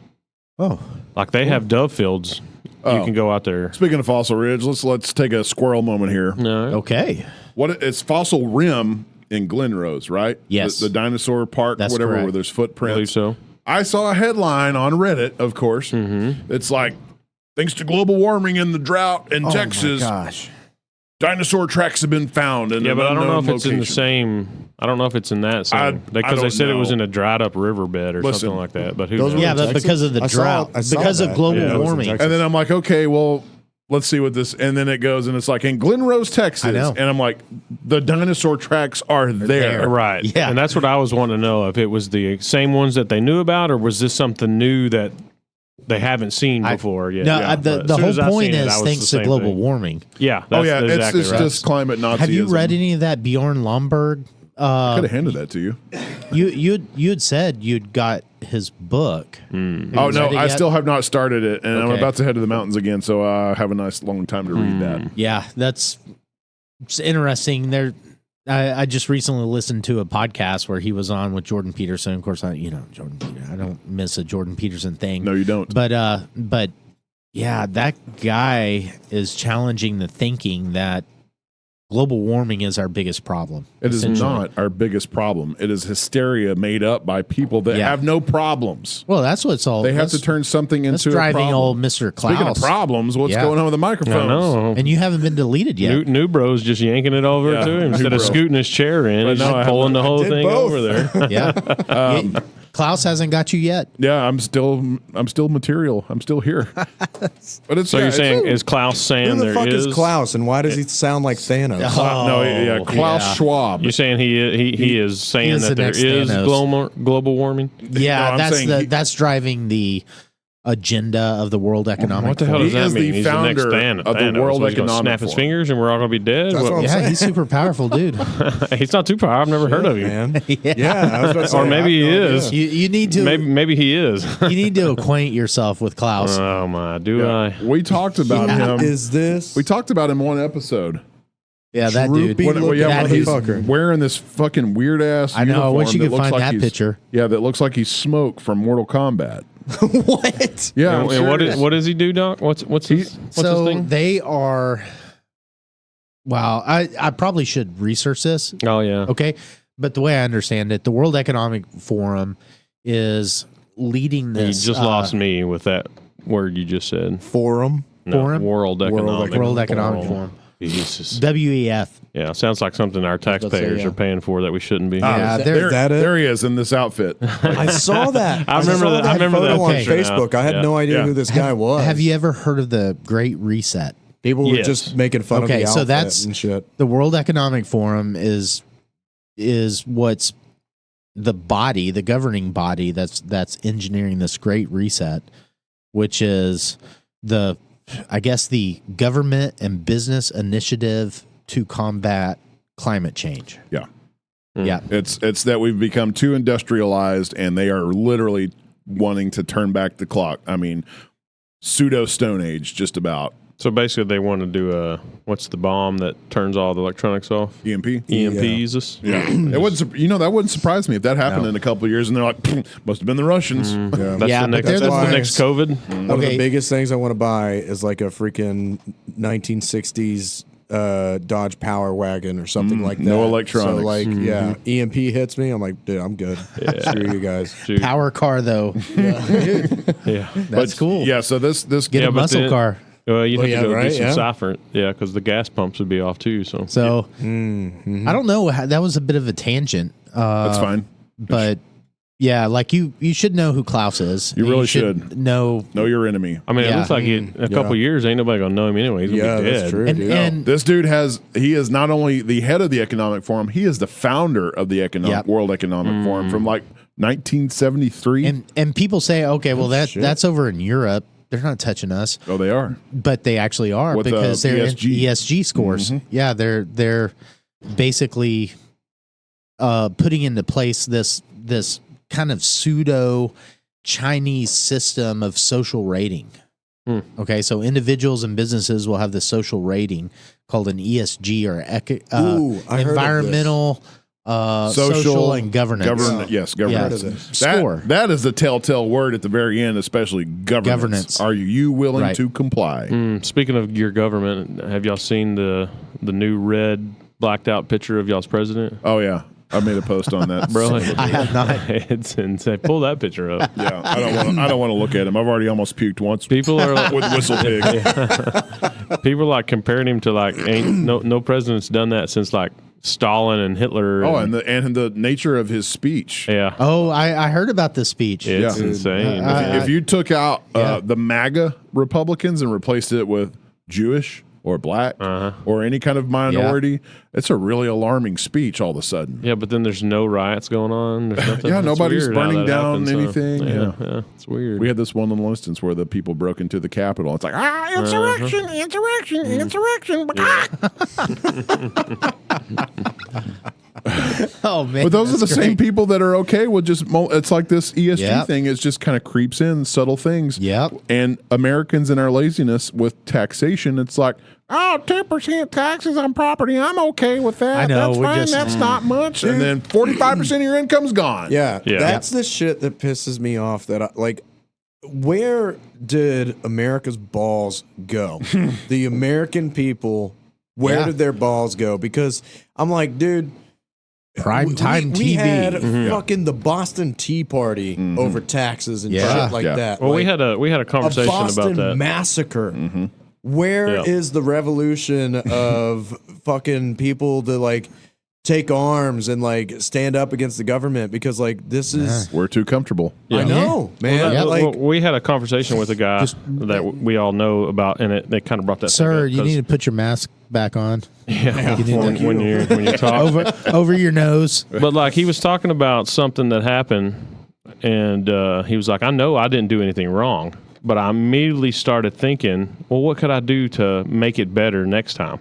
Oh, Like they have dove fields. You can go out there. Speaking of Fossil Ridge, let's take a squirrel moment here. No. okay. It's Fossil Rim in Glenrose, right? Yes. The dinosaur park, That's whatever, correct. where there's I believe footprints. so. I saw a headline on Reddit, of course. Mm-hmm. It's like, thanks to global warming and the drought in Texas, gosh. dinosaur tracks have been found. In Yeah, an but I don't know if unknown it's in the location. same. I don't know if it's in that same. I Because they don't said it was know. in a dried up riverbed or Listen, something like that. But who those knows? Yeah, but Texas? because of the I saw- drought, I saw because that. of global Yeah, it was in warming. Texas. And then I'm like, okay, well, let's see what this. And then it goes, and it's like in Glenrose, Texas. I know. And I'm like, the dinosaur tracks are there. Right. Yeah. And that's what I was wanting to know, if it was the same ones that they knew about, or was this something new that they haven't seen before yet? No, Yeah, the but as soon whole as I point seen it, is I was thanks the to same global thing. warming. Yeah. Oh, That's yeah. exactly It's right. just climate Nazism. Have you read any of that Bjorn Lomborg? I could have handed that to you. You'd said you'd got his book. Oh, read no, it I yet? still have not started it. And I'm Okay. about to head to the mountains again. So I have a nice long time to read that. Yeah, it's interesting. I just recently listened to a podcast where he was on with Jordan Peterson. Of course, Jordan Peterson. I don't miss a Jordan Peterson thing. No, you don't. But yeah, that guy is challenging the thinking that global warming is our biggest problem. It is essentially. not our biggest problem. It is hysteria made up by people that Yeah. have no problems. Well, that's what it's all. They have that's- to turn something That's into a driving problem. old Mr. Klaus. Speaking of problems, what's Yeah. going on with the I microphones? know. And you haven't been deleted yet. New bro's just yanking it over Yeah, to him new instead of bro. scooting his chair in. But He's no, I just pulling the whole did thing both. over there. Yeah. Klaus hasn't got you yet. Yeah, I'm still material. I'm still here. But it's So you're saying, is Klaus Who saying the there fuck is? is Klaus, and why does he sound like Thanos? Klaus yeah. Schwab. You're saying he is saying is that the there next is Thanos. global warming? Yeah, No, I'm that's saying that's driving the agenda of the World Economic What the hell Forum. does He that is mean? the He's the next founder of the Thanos. World So he's gonna Economic snap his Forum. fingers and we're all gonna be dead. That's what I'm Yeah, saying. he's super powerful, dude. He's not too powerful. I've never heard of him. Man. Yeah. Yeah, I was about to say, Or maybe I he have no is. idea. You need to Maybe he is. you need to acquaint yourself with Klaus. Oh my, do I? We talked about him. Is this? We talked about him one episode. Yeah, that dude. Droopy looking when that he's motherfucker. wearing this fucking weird ass. I know. I wish you could find that he's, picture. Yeah, that looks like he's Smoke from Mortal Kombat. What? Yeah, And, I'm and serious. what does he do, Doc? What's his So thing? they are. Wow, I probably should research this. Oh yeah. Okay, but the way I understand it, the World Economic Forum is leading You this. just lost me with that word you just said. Forum. No, Forum? World Economic World Economic Forum. Jesus. WEF. Yeah, sounds like something our taxpayers yeah. are paying for that we shouldn't be. Yeah, Is that it? There he is in this outfit. I saw that. I remember saw that- I remember photo that on picture now. Facebook. I had Yeah. no idea Yeah. who this guy was. Have you ever heard of the Great Reset? People were Yes. just making fun of Okay, the so outfit that's- and shit. The World Economic Forum is what's the body, the governing body that's engineering this Great Reset, which is the government and business initiative to combat climate change. Yeah. Yeah. It's that we've become too industrialized, and they are literally wanting to turn back the clock. I mean, pseudo Stone Age, just about. So basically, they want to do what's the bomb that turns all the electronics off? EMP. EMPs us. Yeah, it wouldn't. That wouldn't surprise me if that happened in a couple of years, and they're like, must have been the Russians. Yeah. That's Yeah, the but next. they're That's the the next COVID. One of Okay. the biggest things I want to buy is like a freaking 1960s Dodge Power Wagon or something like that. no electronics. So like, EMP hits me. I'm like, dude, I'm good. Screw you guys. Dude. Power car though. Yeah. That's cool. Yeah, so this Get a but muscle then- car. Well, you have yeah, to go right, do some yeah. siphon. Yeah, because the gas pumps would be off too. So So I don't know. That was a bit of a tangent. that's fine. But yeah, like you should know who Klaus is. You really should. know. Know your enemy. I mean, it Yeah. looks like in a couple years, ain't nobody gonna know him anyway. He's gonna be dead. that's true. And, dude. and This dude he is not only the head of the Economic Forum, he is the founder of the Yep. World Economic Forum from like 1973. and people say, okay, well that's over in Europe. They're not touching us, Oh, they are. but they actually are With, because they're in ESG. ESG scores. Yeah, they're basically putting into place this kind of pseudo Chinese system of social rating. Okay, so individuals and businesses will have this social rating called an ESG or Ooh, I heard of environmental, social, and governance. Yes, governance. Score. That is the telltale word at the very end, especially governance. Governance. Are you willing Right. to comply? Speaking of your government, have y'all seen the new red blacked out picture of y'all's president? Oh yeah, I made a post on that, Bro, I have not. it's insane. Pull that picture up. Yeah, I don't want to look at him. I've already almost puked once People are like, with Whistle Pig. people are like comparing him to like ain't no president's done that since like Stalin and Hitler. Oh, and the nature of his speech. yeah, Oh, I heard about this speech. it's Yeah. insane. If you took out Yeah. the MAGA Republicans and replaced it with Jewish or black or any kind of minority, it's a really alarming speech all of a sudden. Yeah, but then there's no riots going on. There's nothing. Yeah, It's nobody's weird how burning that down happens, anything. Yeah, Yeah. it's weird. We had this one little instance where the people broke into the Capitol. It's like, insurrection, insurrection, insurrection. Oh man, But those are the that's same great. people that are okay with just, it's like this ESG Yep. thing. It just kind of creeps in subtle things. Yep. And Americans in our laziness with taxation, it's like, 10% taxes on property. I'm okay with that. I know, That's we're fine. just- That's not much. And then 45% of your income's gone. Yeah, Yeah. that's the shit that pisses me off. Where did America's balls go? The American people, where Yeah. did their balls go? Because I'm like, dude, Prime time we TV. had fucking the Boston Tea Party over taxes and Yeah. shit like Yeah. that. well, Like, we had a a conversation Boston about that. massacre. Where is Yeah. the revolution of fucking people to like take arms and like stand up against the government? Because like this is, We're too comfortable. I know, man. Yeah. Like, Well, we had a conversation with a guy that we all know about, and they kind of brought that. Sir, thing you up need to put your mask back on yeah, you need when you talk. over your nose. But like he was talking about something that happened, and he was like, "I know I didn't do anything wrong, but I immediately started thinking, well, what could I do to make it better next time?"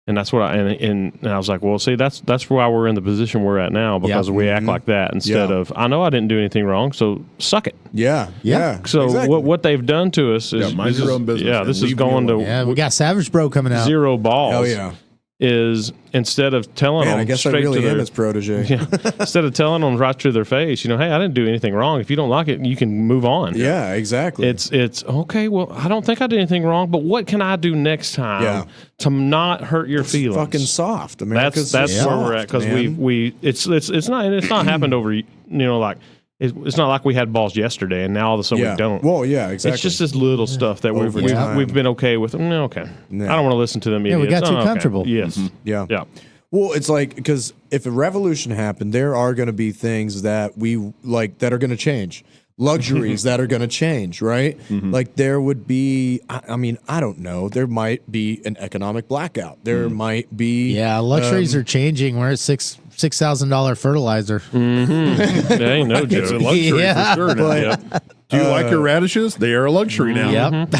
And that's what and I was like, well, see, that's why we're in the position we're at now, because we act like that instead of, I know I didn't do anything wrong, so suck it. yeah. So exactly. what they've done to us is mind this your is- own business Yeah, and this is leave me going alone. to Yeah, we got Savage Bro coming out. zero balls. Hell yeah. Is instead of telling Man, them I guess I straight really to am their, his protege. yeah, instead of telling them right to their face, hey, I didn't do anything wrong. If you don't like it, you can move on. Yeah, exactly. It's okay. Well, I don't think I did anything wrong, but what can I do next time Yeah. to not hurt your feelings? fucking soft. America's That's so where we're at, soft, because man. it's not happened over, like it's not like we had balls yesterday and now all of a sudden Yeah. we don't. Well, yeah, exactly. It's just this little stuff that Over time. we've been okay with. Okay, Yeah. I don't want to listen to them. Yeah, we idiots. got too okay. comfortable. Yes. yeah. Yeah. Well, it's like, because if a revolution happened, there are going to be things that we like that are going to change. Luxuries that are going to change, right? Like there would be, I mean, I don't know. There might be an economic blackout. There might be. Yeah, luxuries are changing. We're at $6,000 fertilizer. That ain't no It's a joke. luxury Yeah. for sure now. Yep. Do you like your radishes? They are a luxury now. Yep.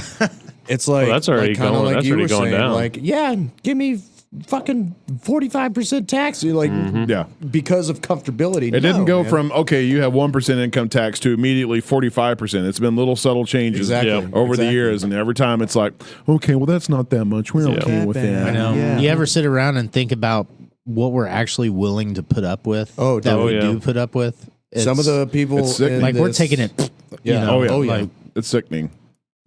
It's like, Well, that's already kinda going- like that's you already were going saying, down. like, yeah, give me fucking 45% tax. You're like, Yeah. because of comfortability. It didn't go man. from, okay, you have 1% income tax to immediately 45%. It's been little subtle changes Exactly. Yeah. over the Exactly. years. And every time it's like, okay, well, that's not that much. We're okay That with bad. that. I know. Yeah. You ever sit around and think about what we're actually willing to put up with? Oh, that we yeah. do put up with. Some of the people it's sick. in Know, this- we're taking it. Yeah. You know, Oh, yeah. like, It's sickening.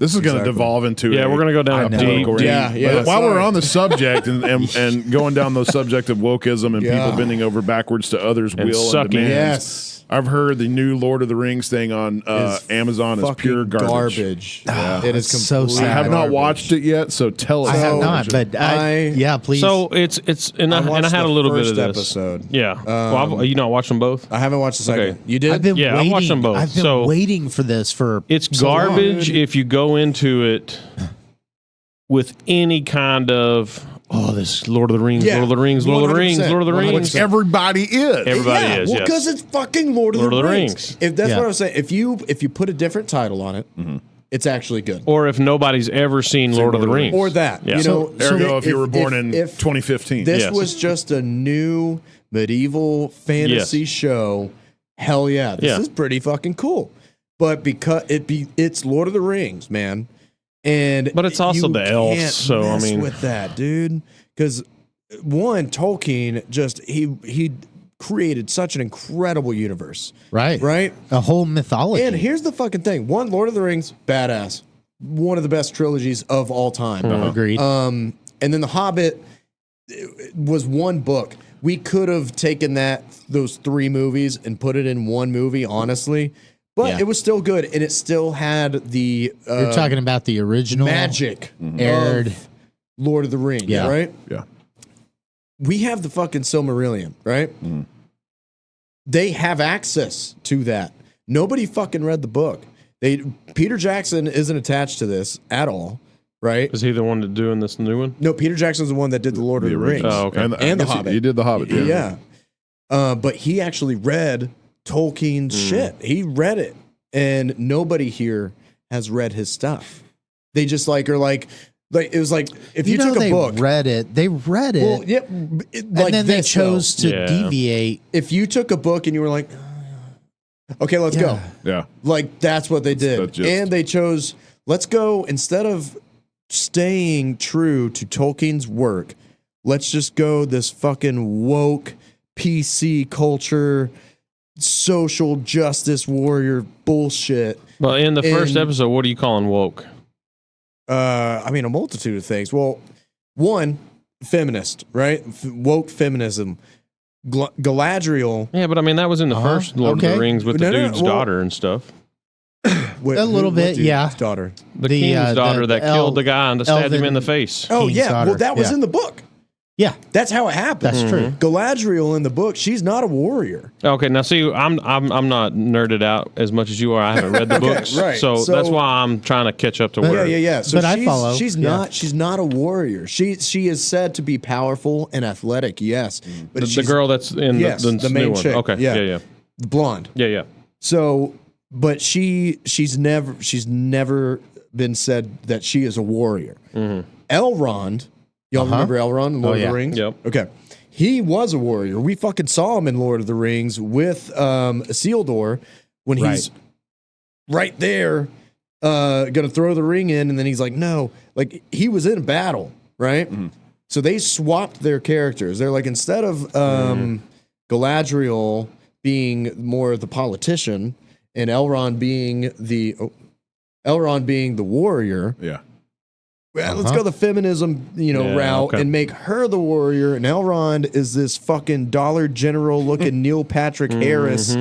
This is going to devolve into we're going to go down I a deep. know. Yeah. But while we're on the subject and going down the subject of wokeism and people bending over backwards to others' will and sucking. demands, Yes. I've heard the new Lord of the Rings thing on Amazon is pure garbage. Yeah. It is so completely sad. I have not garbage. watched it yet, so tell us. I have So, not, but please. So it's and I watched had a the little bit first of this episode. Yeah. Well, you not watched them both? I haven't watched the second. Okay. You did? I've been Yeah, I waiting. watched them both. I've been So- waiting for this for. It's so long. garbage if you go into it with any kind of this Lord of the Rings, Yeah, Lord of the Rings, Lord of the Rings, 100%, Lord of the Rings. 100%. Everybody is. Everybody is, well, yes. because it's fucking Lord of the Rings. If that's Yeah. what I was saying. If you put a different title on it, it's actually good. Or if nobody's ever seen Lord of the Rings. Or that. Yeah. You know, Ergo, if you were born in 2015. This Yes. was just a new medieval fantasy Yes. show, hell yeah, this Yeah. is pretty fucking cool. But because it's Lord of the Rings, man. But it's also you the elves, can't so, I mess mean- with that, dude. Because one, Tolkien just he created such an incredible universe. Right. Right? A whole mythology. And here's the fucking thing. One, Lord of the Rings, badass. One of the best trilogies of all time. Agreed. And then The Hobbit was one book. We could have taken those 3 movies and put it in one movie, honestly. But Yeah. it was still good, and it still had the You're talking about the original magic aired. of Lord of the Rings, Yeah. right? Yeah. We have the fucking Silmarillion, right? They have access to that. Nobody fucking read the book. Peter Jackson isn't attached to this at all, right? Is he the one that's doing this new one? No, Peter Jackson's the one that did the Lord of the Rings. Oh, okay. And And The I guess Hobbit. You did The Hobbit. Yeah. But he actually read Tolkien's shit. He read it. And nobody here has read his stuff. They just are like it was like if you took a they book. read it. They read it. Well, yeah, and then they chose to Yeah. deviate. If you took a book and you were like, okay, let's go. Yeah. Like that's what they did. the gist. And they chose, let's go, instead of staying true to Tolkien's work, let's just go this fucking woke PC culture, social justice warrior bullshit. Well, in the first And- episode, what are you calling woke? I mean, a multitude of things. Well, one, feminist, right? Woke feminism. Galadriel. Yeah, but I mean, that was in the first Lord of Okay. the Rings with No, the no, dude's well- daughter and stuff. A little bit, yeah. Daughter. The The, king's daughter the that killed the guy and stabbed him in the face. Oh, King's yeah. daughter. Well, that was Yeah. in the book. Yeah, That's how it happened. that's true. Galadriel in the book, she's not a warrior. Okay, now see, I'm not nerded out as much as you are. I haven't read the books, right. so So- that's why I'm trying to catch up to where. Yeah. So But I follow. she's Yeah. not. She's not a warrior. She is said to be powerful and athletic. Yes, but The she's girl that's in Yes, the the new main one. chick. Okay, Yeah. yeah. blonde. Yeah. So, but she's never been said that she is a warrior. Elrond, y'all remember Elrond in Lord of yeah. the Rings? Yep. Okay. He was a warrior. We fucking saw him in Lord of the Rings with Isildur when he's right there, gonna throw the ring in, and then he's like, no. Like he was in battle, right? So they swapped their characters. They're like, instead of Galadriel being more the politician and Elrond being the warrior, Yeah. well, let's go the feminism, Yeah, route okay. and make her the warrior. And Elrond is this fucking Dollar General looking Neil Patrick Harris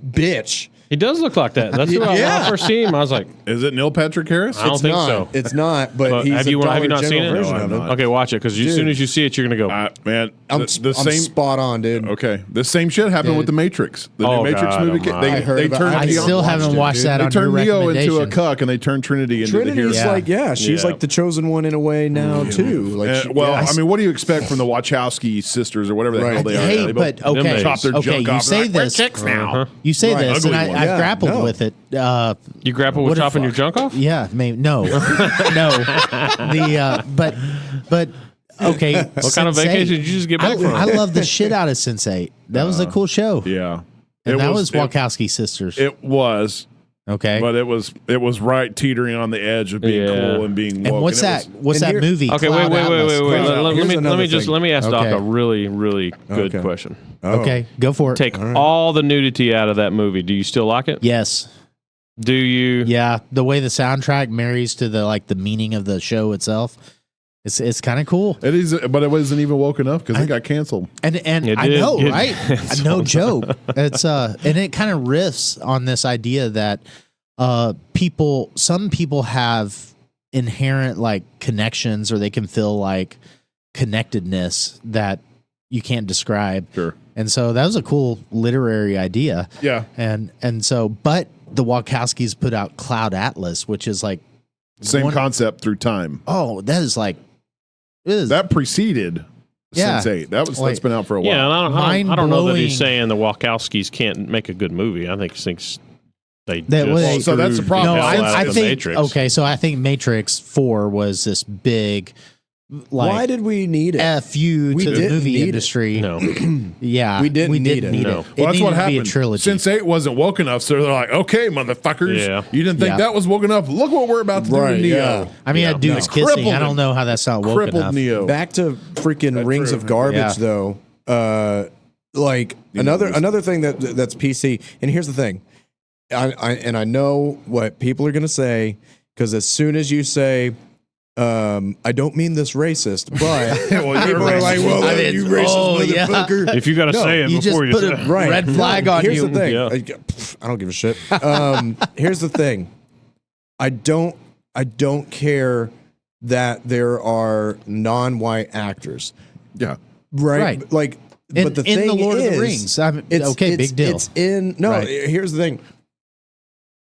bitch. He does look like that. That's who when I first see him. I was like, Is it Neil Patrick Harris? I don't It's think not. so. It's not. But But he's have a you Dollar not seen General it? version No, of I've it. not. okay, watch it because as soon as you see it, you're gonna go. Man, I'm the same. spot on, dude. Okay, the same shit happened with the Matrix. The Oh, new Matrix God movie. almighty. I heard They about- turned I I Neo- still haven't watched it, watched dude. that They on your turned Neo recommendation. into a cuck, and they turned Trinity into the Trinity's hero. like, she's Yeah. like the chosen one in a way now too. Like, I mean, what do you expect from the Wachowski sisters or whatever the Right. hell they are? Hey, They but both okay, chop their okay. junk You off. say They're like, "We're this. chicks now." You say Right. this, and Ugly one. I've Yeah, grappled no. with it. You grapple with What the chopping your fuck? junk off? Yeah, maybe no, no. But okay. What kind of vacation did you just get back from? I love the shit out of Sense8. That was a cool show. Yeah, And that was it, Wachowski sisters. it was, Okay. but it was right teetering on the edge of being Yeah. cool and being woke. and what's it that? was- What's and that here- movie? Okay, Cloud wait. Atlas. Cloud Let Atlas. Here's me another just thing. let me ask Doc Okay. a really good Okay. question. Oh. Okay, go for it. Take all the nudity out of that movie. Do you still like it? Yes. Do you? Yeah, the way the soundtrack marries to the meaning of the show itself, it's kind of cool. It is, but it wasn't even woken up because it got canceled. And It I did know, get right? canceled. No joke. It's and it kind of riffs on this idea that some people have inherent like connections, or they can feel like connectedness that you can't describe. Sure. And so that was a cool literary idea. Yeah. And so, but the Wachowskis put out Cloud Atlas, which is like Same concept through time. Oh, that is like That preceded Sense8. That's been out for a while. Yeah, and I don't know that he's Mind-blowing. saying the Wachowskis can't make a good movie. I think he thinks they That just way- So that's the screwed problem. the No, hell out I of think Matrix. okay. So I think Matrix 4 was this big, like, Why did we need it? fu We to the didn't movie need it. industry. No. Yeah, We didn't need it. need No. it. Well, that's needed what to be a happened. trilogy. Sense8 wasn't woke enough, so they're like, okay, motherfuckers. Yeah. You didn't think Yeah. that was woke enough? Look what we're about to do Right, to Neo. yeah. I mean, Yeah. that dude's No. kissing. Crippled I don't him. know how that's not woke Crippled enough. Neo. Back to freaking Rings of Garbage, Yeah. though. Like another thing that's PC. And here's the thing, I know what people are gonna say, because as soon as you say, I don't mean this racist, but Well, you're people are like, well, I mean, you racist oh, yeah. motherfucker. If you got to No, say it You just before you put say a it. Right. red flag No, on here's you. the thing. Yeah. I don't give a shit. Here's the thing. I don't care that there are non-white actors. Yeah. Right. Like, In, but the in thing the Lord is, of the Rings, okay, big deal. It's in no. Right. Here's the thing.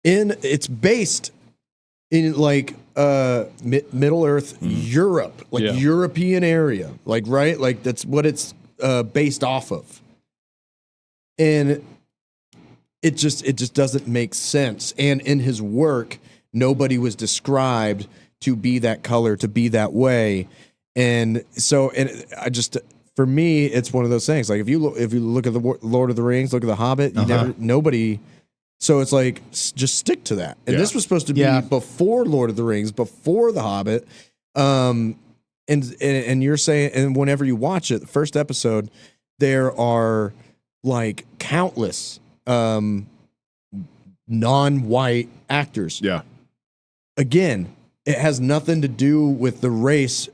It's based in like Middle Earth, Europe, like Yeah. European area, like right, like that's what it's based off of, and it just doesn't make sense. And in his work, nobody was described to be that color, to be that way, and so I just. For me, it's one of those things. Like if you look at the Lord of the Rings, look at the Hobbit, nobody. So it's like just stick to that. And this was supposed to be before Lord of the Rings, before the Hobbit. And you're saying, and whenever you watch it, the first episode, there are like countless non-white actors. Yeah. Again, it has nothing to do with the race.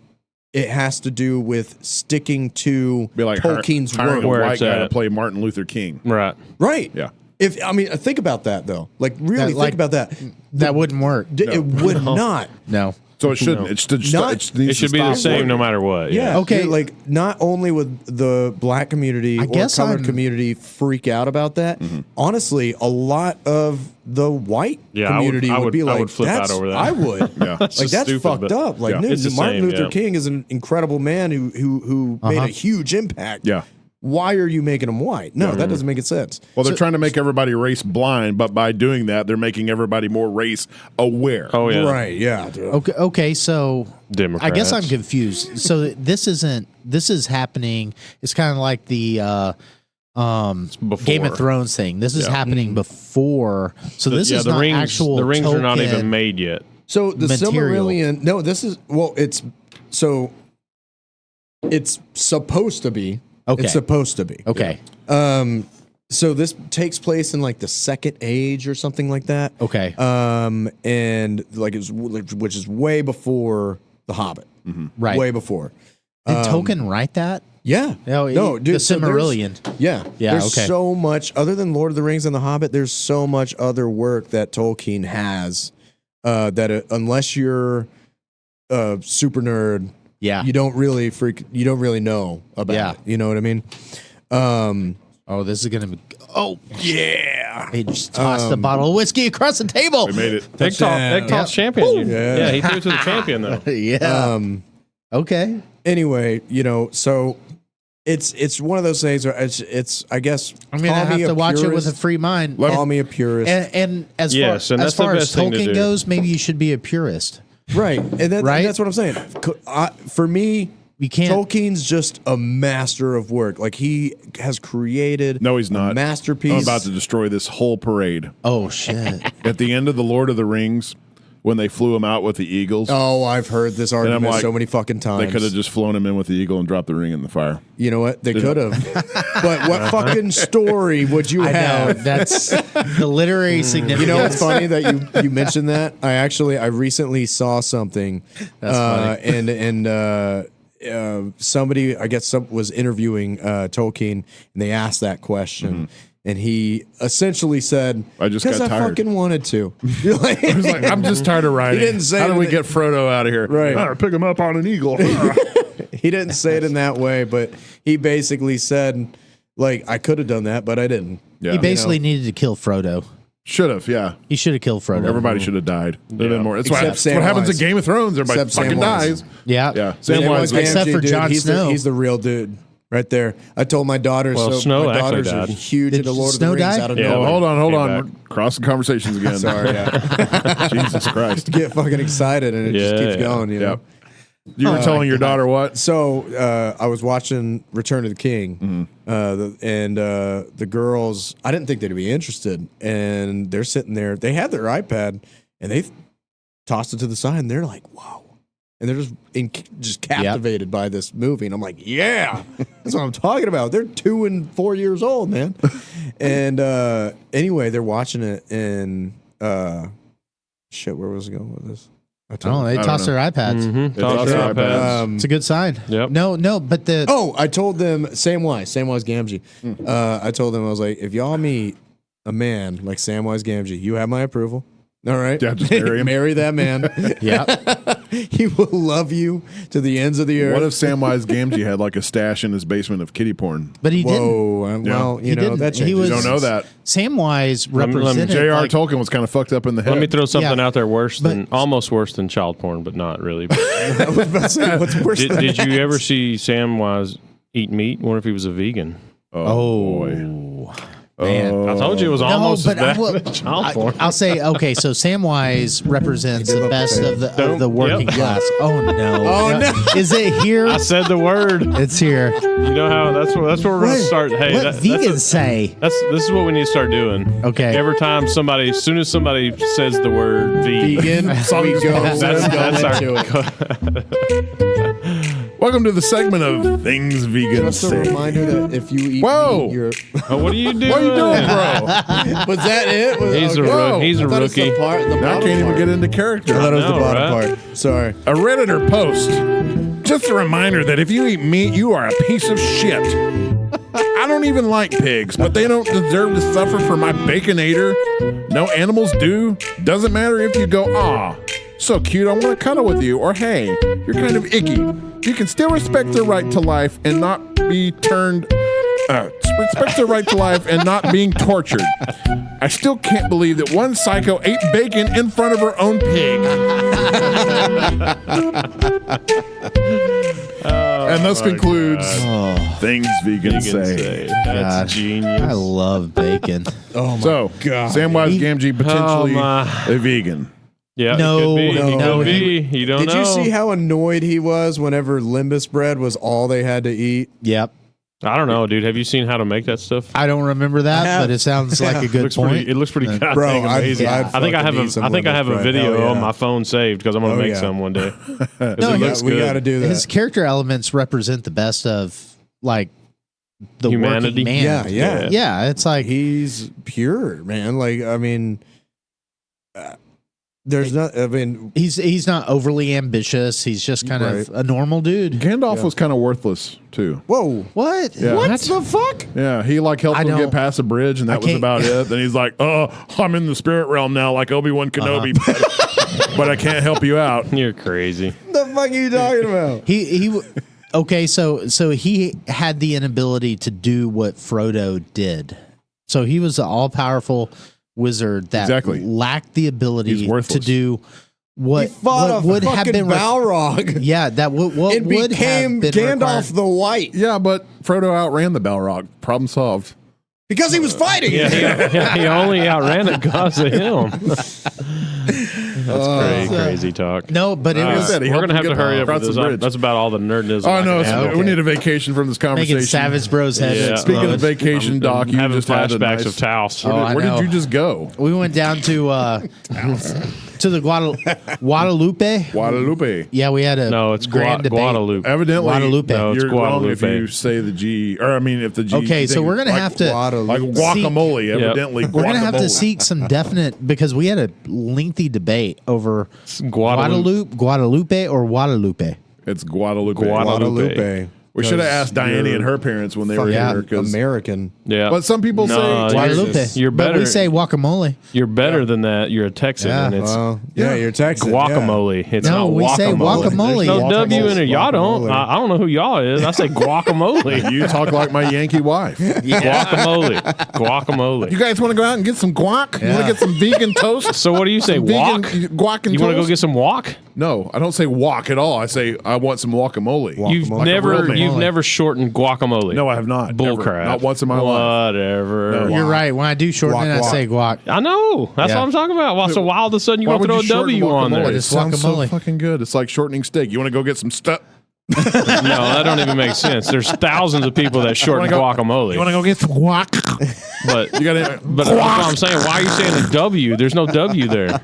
It has to do with sticking to Be like Tolkien's hiring a work. Where white it's guy to at. play Martin Luther King. Right. Right. Yeah. Think about that though. Like really Yeah, like- think about that. That wouldn't work. It would not. No. So it shouldn't. No. It's just, Not- it It should be the same no matter what. Yeah. Okay. Dude, like not only would the black community or guess colored I'm- community freak out about that. Honestly, a lot of the white Yeah, I would- community I would would- be I like, would flip out "That's- over that." I would. Yeah. Like just that's stupid, fucked but- up. Like Yeah. no, It's the Martin same, Luther yeah. King is an incredible man who made a huge impact. Yeah. Why are you making him white? No, that doesn't make it sense. Well, they're trying to make everybody race blind, but by doing that, they're making everybody more race aware. Oh yeah. Right? Yeah. Dude. Okay. So Democrats. I guess I'm confused. So this is happening. It's kind of like the Before. Game of Thrones thing. This is happening before. So this is the not rings. actual. The rings are not Tolkien. even made yet. So the Material. Silmarillion. No, this is it's supposed to be. Okay. It's supposed to be. Okay. So this takes place in like the Second Age or something like that. Okay. And like which is way before the Hobbit. Right. Way before. Did Tolkien write that? Yeah. No, dude. the so there's- Silmarillion. Yeah. Yeah, There's okay. so much other than Lord of the Rings and the Hobbit. There's so much other work that Tolkien has that unless you're a super nerd, Yeah. you don't really know about Yeah. it. You know what I mean? Oh, this is gonna be. Oh yeah! He just tossed a bottle of whiskey across the table. We made it. Egg toss champion. Yeah, he threw it to the champion though. Yeah. Okay. Anyway, so it's one of those things where it's I guess I'm gonna call have me to a watch it with a purist, free mind. call me a purist, And as Yes, far and as, that's the far as best thing to Tolkien do. goes, maybe you should be a purist. right? And Right? that's what I'm saying. For me, You can't. Tolkien's just a master of work. Like he has created No, he's a not. masterpiece. I'm about to destroy this whole parade. Oh shit! At the end of The Lord of the Rings, when they flew him out with the eagles. Oh, I've heard this argument like, so many fucking times. They could have just flown him in with the eagle and dropped the ring in the fire. You know what? They could have. But what fucking story would you I know have? that's the literary significance. You know, it's funny that you mentioned that. I recently saw something, That's funny. and somebody I guess was interviewing Tolkien, and they asked that question, and he essentially said, I just got "Because I tired." fucking wanted to." I was like, I'm just tired of writing. He didn't say How do we that- get Frodo out of here? Right. Pick him up on an eagle. He didn't say it in that way, but he basically said, "Like I could have done that, but I didn't." Yeah. He basically needed to kill Frodo. Should have, yeah. He should have killed Frodo. Everybody should have died. There'd been more. That's Except what happens in Samwise. Game of Thrones. Everybody Except fucking Samwise. dies. Yeah. Yeah. Samwise Samwise. Except for dude, Jon Snow. he's the real dude right there. I told my daughter. Well, so Snow my actually daughters are died. huge Did into Lord Snow of the Rings die? out of Yeah. Oh, nowhere. hold on. Came We're crossing conversations again. Sorry, yeah. Jesus Christ. Get fucking excited and it just keeps Yeah. going. You know. Yeah. You were telling your daughter what? So I was watching Return of the King, the girls. I didn't think they'd be interested, and they're sitting there. They had their iPad, and they tossed it to the side, and they're like, "Wow!" And they're just captivated by this movie, and I'm like, "Yeah, that's what I'm talking about." They're 2 and 4 years old, man. And anyway, they're watching it, and shit, where was I going with this? I don't know. They toss their iPads. Mm-hmm. Toss their iPads. It's a good sign. Yep. No, but the Oh, I told them Samwise Gamgee. I told them I was like, if y'all meet a man like Samwise Gamgee, you have my approval. All right, Yeah, just marry him. marry that man. yeah, He will love you to the ends of the earth. What if Samwise Gamgee had like a stash in his basement of kitty porn? but he didn't. Whoa, well, He you know didn't. that He changes. was- You don't know that. Samwise Let me- represented J.R. like, Tolkien was kind of fucked up in the head. Let me throw something Yeah. out there worse than, But- almost worse than child porn, but not really. I was about to say, what's worse than Did that? you ever see Samwise eat meat? Wonder if he was a vegan. boy. man. I told you it was almost as bad will- as child porn. I'll say okay. So Samwise represents He did the look best okay. of the working Yep. class. Oh no! Oh, no. Is it here? I said the word. It's here. You know how that's where we're going to start. Hey, what vegans say? this is what we need to start doing. Okay. Every time as soon as somebody says the word vegan, Vegan, we go. that's into our. it. Welcome to the segment of Things Vegans Just a Say. reminder that if you eat Whoa. meat, you're. Oh, what are you doing? What are you doing, bro? Was that it? Was, He's Whoa. he's a I thought it's rookie. The part, the Now I bottom can't even part. get into character. I thought it was the No, bottom right? part. Sorry. A Redditor post. Just a reminder that if you eat meat, you are a piece of shit. I don't even like pigs, but they don't deserve to suffer for my baconator. No animals do. Doesn't matter if you go, aw, so cute, I want to cuddle with you, or hey, you're kind of icky. You can still respect their right to life and not be respect their right to life and not being tortured. I still can't believe that one psycho ate bacon in front of her own pig. And thus concludes Things Vegans Say. That's God. genius. I love bacon. Oh my So, God. Samwise Gamgee potentially Oh, my. a vegan. Yeah, No, it could be. no, It could be. You don't Did know. you see how annoyed he was whenever limbus bread was all they had to eat? Yep. I don't know, dude. Have you seen how to make that stuff? I don't remember that, have. but it sounds like a good point. It looks pretty goddamn Bro, I'd amazing. I think I have a video on my phone saved because I'm gonna Oh, make yeah. some one day. 'Cause No, it yeah, looks we good. got to do that. His character elements represent the best of like the Humanity. working man. Yeah. Yeah, it's like He's pure, man. Like, I mean, there's not, I mean, he's not overly ambitious. He's just kind of a normal dude. Gandalf was kind of worthless too. whoa. What? Yeah. What the fuck? Yeah, he like helped I him get don't- past a bridge, and that was can't- about it. Then he's like, "Oh, I'm in the spirit realm now, like Obi-Wan Kenobi, but I can't help you out." You're crazy. The fuck are you talking about? Okay, so he had the inability to do what Frodo did. So he was the all-powerful wizard that Exactly. lacked the ability He's worthless. to do what, He fought what a would have fucking been Balrog. yeah, that what It would became have been Gandalf required. the White Yeah, but Frodo outran the Balrog. Problem solved. because he was fighting. He only outran it because of him. That's crazy talk. No, but it Like I was said, he We're helped gonna him have to get hurry up across with the this. bridge. That's about all the nerdism. Oh I no, can handle. okay. we need a vacation from this conversation. making Savage Bros head. Yeah. Speaking of vacation, Doc, you having just had a flashbacks nice- of Taos. Oh, I Where know. did you just go? We went down to to the Guadalupe. Guadalupe. Yeah, we had a No, it's grand debate. Guadalupe. Evidently, Guadalupe. No, it's you're wrong if Guadalupe. you say the G, or I mean, if the G. Okay, so we're gonna like, have to like guacamole. Evidently, we're gonna have to guacamole. seek some definite because we had a lengthy debate over Guadalupe. Guadalupe or Guadalupe. It's Guadalupe. Guadalupe. We should have asked Diane and her parents when they were Yeah, here. 'Cause- American. Yeah. But some people No, say Guadalupe. You're But better. we say guacamole. You're better than that. You're a Texan, Yeah, and it's You're Texan. guacamole. It's No, not we say guacamole. No There's W in it. Y'all don't. guacamole. I don't know who y'all is. I say guacamole. You talk like my Yankee wife. Guacamole. Guacamole. You guys want to go out and get some guac? You want to get some vegan toast? So what do you say? Some Walk? vegan guac and You want to go toast? get some walk? No, I don't say walk at all. I say I want some guacamole. You've Like a real man. never shortened guacamole. No, I have not. Bull Never. crap. Not once in my life. Whatever. No. You're right. When I do shorten Guac, it, I guac. say guac. I know. That's Yeah. what I'm talking about. Well, so why all of a sudden you Why want to would throw a you shorten W on guacamole? there? It It's sounds so guacamole. fucking good. It's like shortening steak. You want to go get some stuff? No, that don't even make sense. There's thousands of people that shorten guacamole. You want to go get some guac? But You got to. But that's what I'm saying. Why are you saying a W? There's no W there.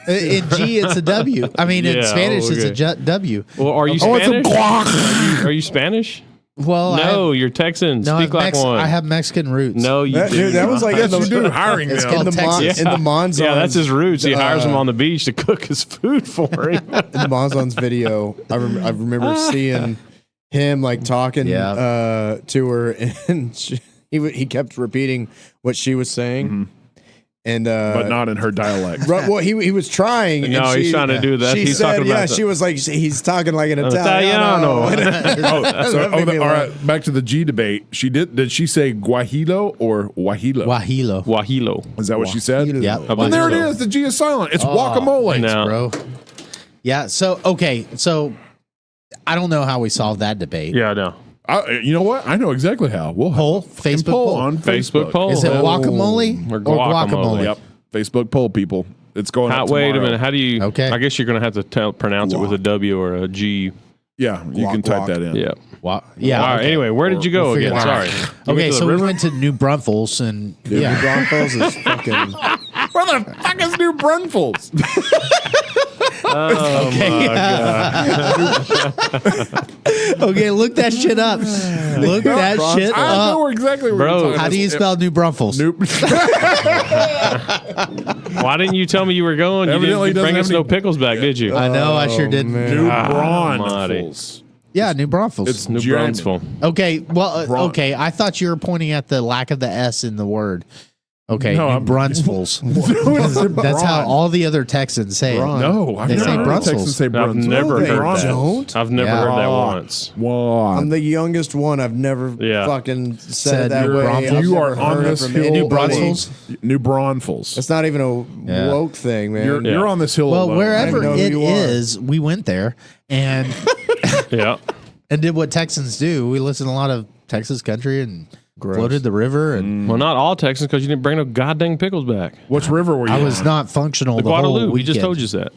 In G, it's a W. I mean, in Yeah, Spanish, it's a okay. W. Well, are you I want some Spanish? guac. Are you Spanish? Well, No, you're Texan. no, Speak like one. I have Mexican roots. No, you do. Dude, that was like Yes, in you the, do. Hiring It's them. called in the Texas. in the Monzons. Yeah, that's his roots. He hires him on the beach to cook his food for him. In the Monzons video. I remember seeing him like talking Yeah. to her, and he kept repeating what she was saying, and But not in her dialect. right, well, he was trying. and No, he's trying to do that. She He's said, talking about yeah, the- she was like, he's talking like an Italiano. Italiano. All right, back to the G debate. She did she say guajillo or guajillo? Guajillo. Guajillo. Is that what she said? Yeah. Well, there it Guajillo. is. The G is silent. It's guacamole. No. Bro. Yeah. So, okay. So, I don't know how we solved that debate. Yeah, I know. You know what? I know exactly how. We'll Poll? have a fucking Facebook poll? on Facebook Facebook. poll. Is it Oh. guacamole Or or guacamole. guacamole? Yep. Facebook poll, people. It's going How, up wait a tomorrow. minute. How do you? Okay. I guess you're going to have to pronounce it with a W or a G. Yeah, you can type that in. Yeah. Yeah. All right. okay. Anyway, where did you go We'll figure again? it out. Sorry. Okay, to the so we river? went to New Braunfels and Yeah, Broncos is fucking. Where the fuck is New Braunfels? okay, look that shit up. Look that shit I know up. exactly where Bro, you're talking How do you about. spell New Braunfels? New Why didn't you tell me you were going? You Evidently didn't bring doesn't us have no any- pickles back, did you? I know, I sure didn't. New Almighty. Braunfels. Yeah, New Braunfels. It's New German. Brunsville. Okay, well, Braun. okay. I thought you were pointing at the lack of the S in the word. Okay, No, New I'm- Brunsvels. That's how all the other Texans say it. No, I've They never say heard Brussels. Texans say I've Brunsville. never they heard that. don't? I've never Yeah. heard that Wow. once. Wow. I'm the youngest one. I've never Yeah. fucking said Said it that New way. Braunfels. I've You never are on heard it this from hill. anybody. New Braunfels? New Braunfels. It's not even a Yeah. woke thing, man. You're on this hill Well, alone. wherever I know who it you are. is, we went there and Yeah. and did what Texans do. We listened to a lot of Texas country and floated the river. And Well, not all Texans because you didn't bring no goddamn pickles back. Which river were you I on? was not functional The the whole Guadalupe. We weekend. just told you that.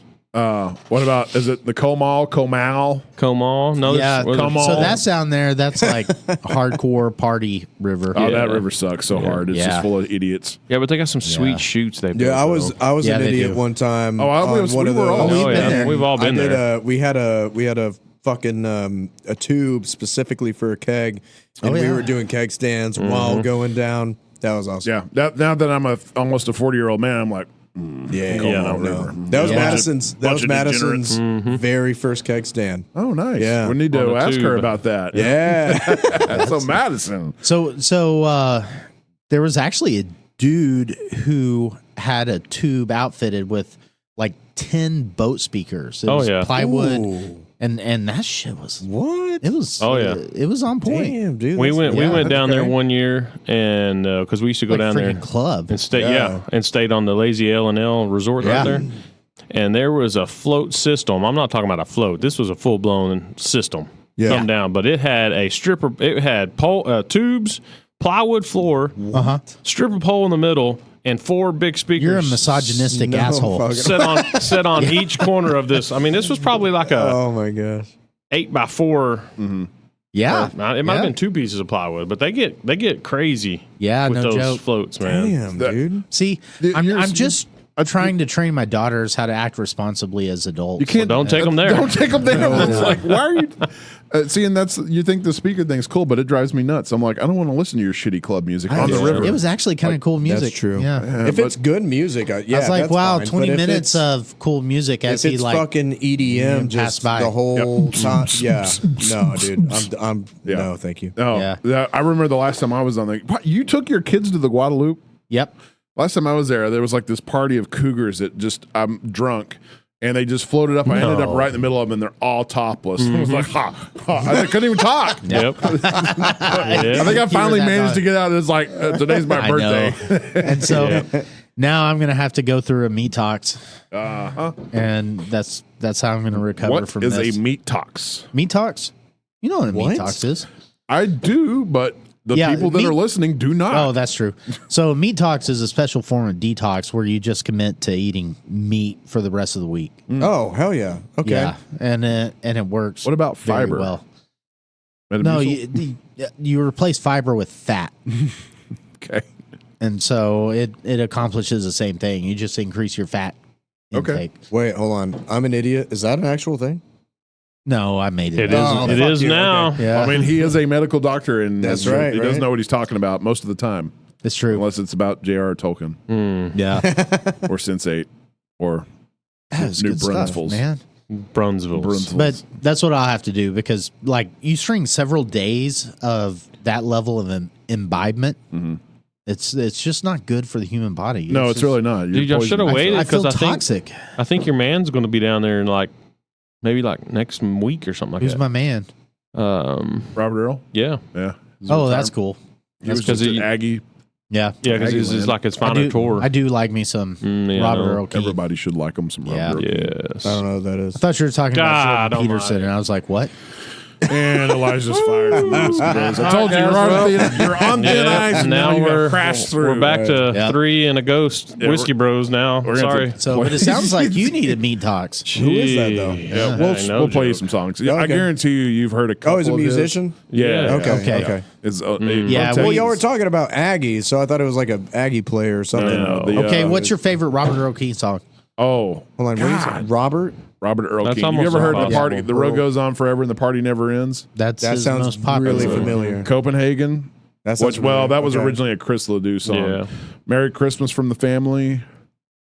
What about, is it the Comal? Comal. No, Yeah, was it- Come on. so that's down there. That's like hardcore party river. Oh, that Yeah. river sucks so hard. It's Yeah. just full of idiots. Yeah, but they got some sweet Yeah. shoots they built. Yeah, I was Yeah, an they idiot do. one time. Oh, on we one of were the. all. Oh, been yeah. there. We've all been I did there. we had a fucking a tube specifically for a keg, and we yeah. were doing keg stands Mm-hmm. while going down. That was awesome. Yeah. Now that I'm almost a 40-year-old man, I'm like, Yeah, Comal no. River. That was Yeah. Madison's. That Bunch was of Madison's Mm-hmm. very first keg stand. oh, nice. Yeah. We need On to the ask her tube. about that. Yeah, So Madison. So there was actually a dude who had a tube outfitted with like 10 boat speakers. It Oh, was yeah. plywood, Ooh. and that shit was What? it was. Oh, yeah. it was on point. Damn, dude. We that's- went. We yeah, went that's down there great. one year, and because we used to go Like down there freaking club. and stay. Yeah. Yeah, and stayed on the Lazy L&L resort Yeah. right there. And there was a float system. I'm not talking about a float. This was a full blown system. Yeah. Come down, but it had a stripper. It had tubes, plywood floor, stripper pole in the middle, and 4 big speakers. You're a misogynistic No asshole. fucking- set on each corner of this. I mean, this was probably like a Oh my gosh. 8x4. Yeah, It might have Yeah. been 2 pieces of plywood, but they get crazy. Yeah, with no those joke. floats, man. Damn, That- dude. See, Dude, I'm here's- just trying to train my daughters how to act responsibly as adults. You can't. Don't take them there. Don't take them there. It's like, why are you? See, and that's you think the speaker thing's cool, but it drives me nuts. I'm like, I don't want to listen to your shitty club music on the river. It was actually kind of cool music. That's true. Yeah. If it's good music, I was like, that's wow, fine. 20 But if minutes it's- of cool music as if he it's like fucking EDM just by. the whole time. Yeah. No, dude. I'm Yeah. no, thank you. Oh, Yeah. I remember the last time I was on the. What, you took your kids to the Guadalupe? Yep. Last time I was there was like this party of cougars that just I'm drunk. And they just floated up. I ended up right in the middle of them, and they're all topless. I was like, ha, ha. I couldn't even talk. Yep. I think I finally managed to get out. It's like, today's my I birthday. know. And so now I'm going to have to go through a meat tox. And that's how I'm going to recover What from is this. a meat tox? Meat tox? You know what a What? meat tox is? I do, but the Yeah, people that meat- are listening do not. Oh, that's true. So meat tox is a special form of detox where you just commit to eating meat for the rest of the week. Oh, hell yeah. Okay. Yeah, and it works. What about very fiber? well, Metamucil? no, you replace fiber with fat, Okay. and so it accomplishes the same thing. You just increase your fat Okay. intake. Wait, hold on. I'm an idiot. Is that an actual thing? No, I made it. It up. is. It fuck is you. now. Okay. Yeah, I mean, he is a medical doctor, and That's he right, doesn't right? know what he's talking about most of the time, it's true. unless it's about JRR Tolkien Yeah, or Sense8 or that was New good stuff, Brunsville's. man. Brunsville. But that's what I'll have to do because, like, you string several days of that level of imbibement. It's just not good for the human body. No, it's just- really not. Dude, y'all should have I waited feel because I think toxic. your man's going to be down there in like maybe like next week or something like Who's that. my man? Robert Earl. Yeah, Yeah. Oh, that's cool. He was 'cause just an he- Aggie. Yeah, yeah, because it's Aggieland. like his I final tour. do like me some Yeah, Robert I know. Earl Keen. Everybody should like him some Yeah. Robert Earl. Yes. I don't know what that is. I thought you were talking God, about Jordan don't Peterson, mind. and I was like, what? And Elijah's fired from Whiskey Bros. I told you, guys, you're on thin ice, and now we're crashed through. We're back to Yeah. 3 and a ghost whiskey bros now. we're gonna Sorry. have to- So, but it sounds like you need a meat tox. Who is that, though? Yeah, I know, we'll play you Joe. some songs. Yeah, I Okay. guarantee you've heard a couple. Oh, he's a of his. musician? Yeah. Okay. Okay. Okay. It's, Yeah, Well, we- y'all were talking about Aggies, so I thought it was like an Aggie player or something. Okay, what's your favorite Robert Earl Keen song? Oh, Hold on, what is it? Robert? Robert Earl That's Keen. You almost ever heard the impossible. party? The road goes on forever and the party never ends. That's That his sounds most popular. really familiar. Copenhagen. That Which, sounds well, familiar. that was Okay. originally a Chris Ledoux song. Yeah. Merry Christmas from the Family.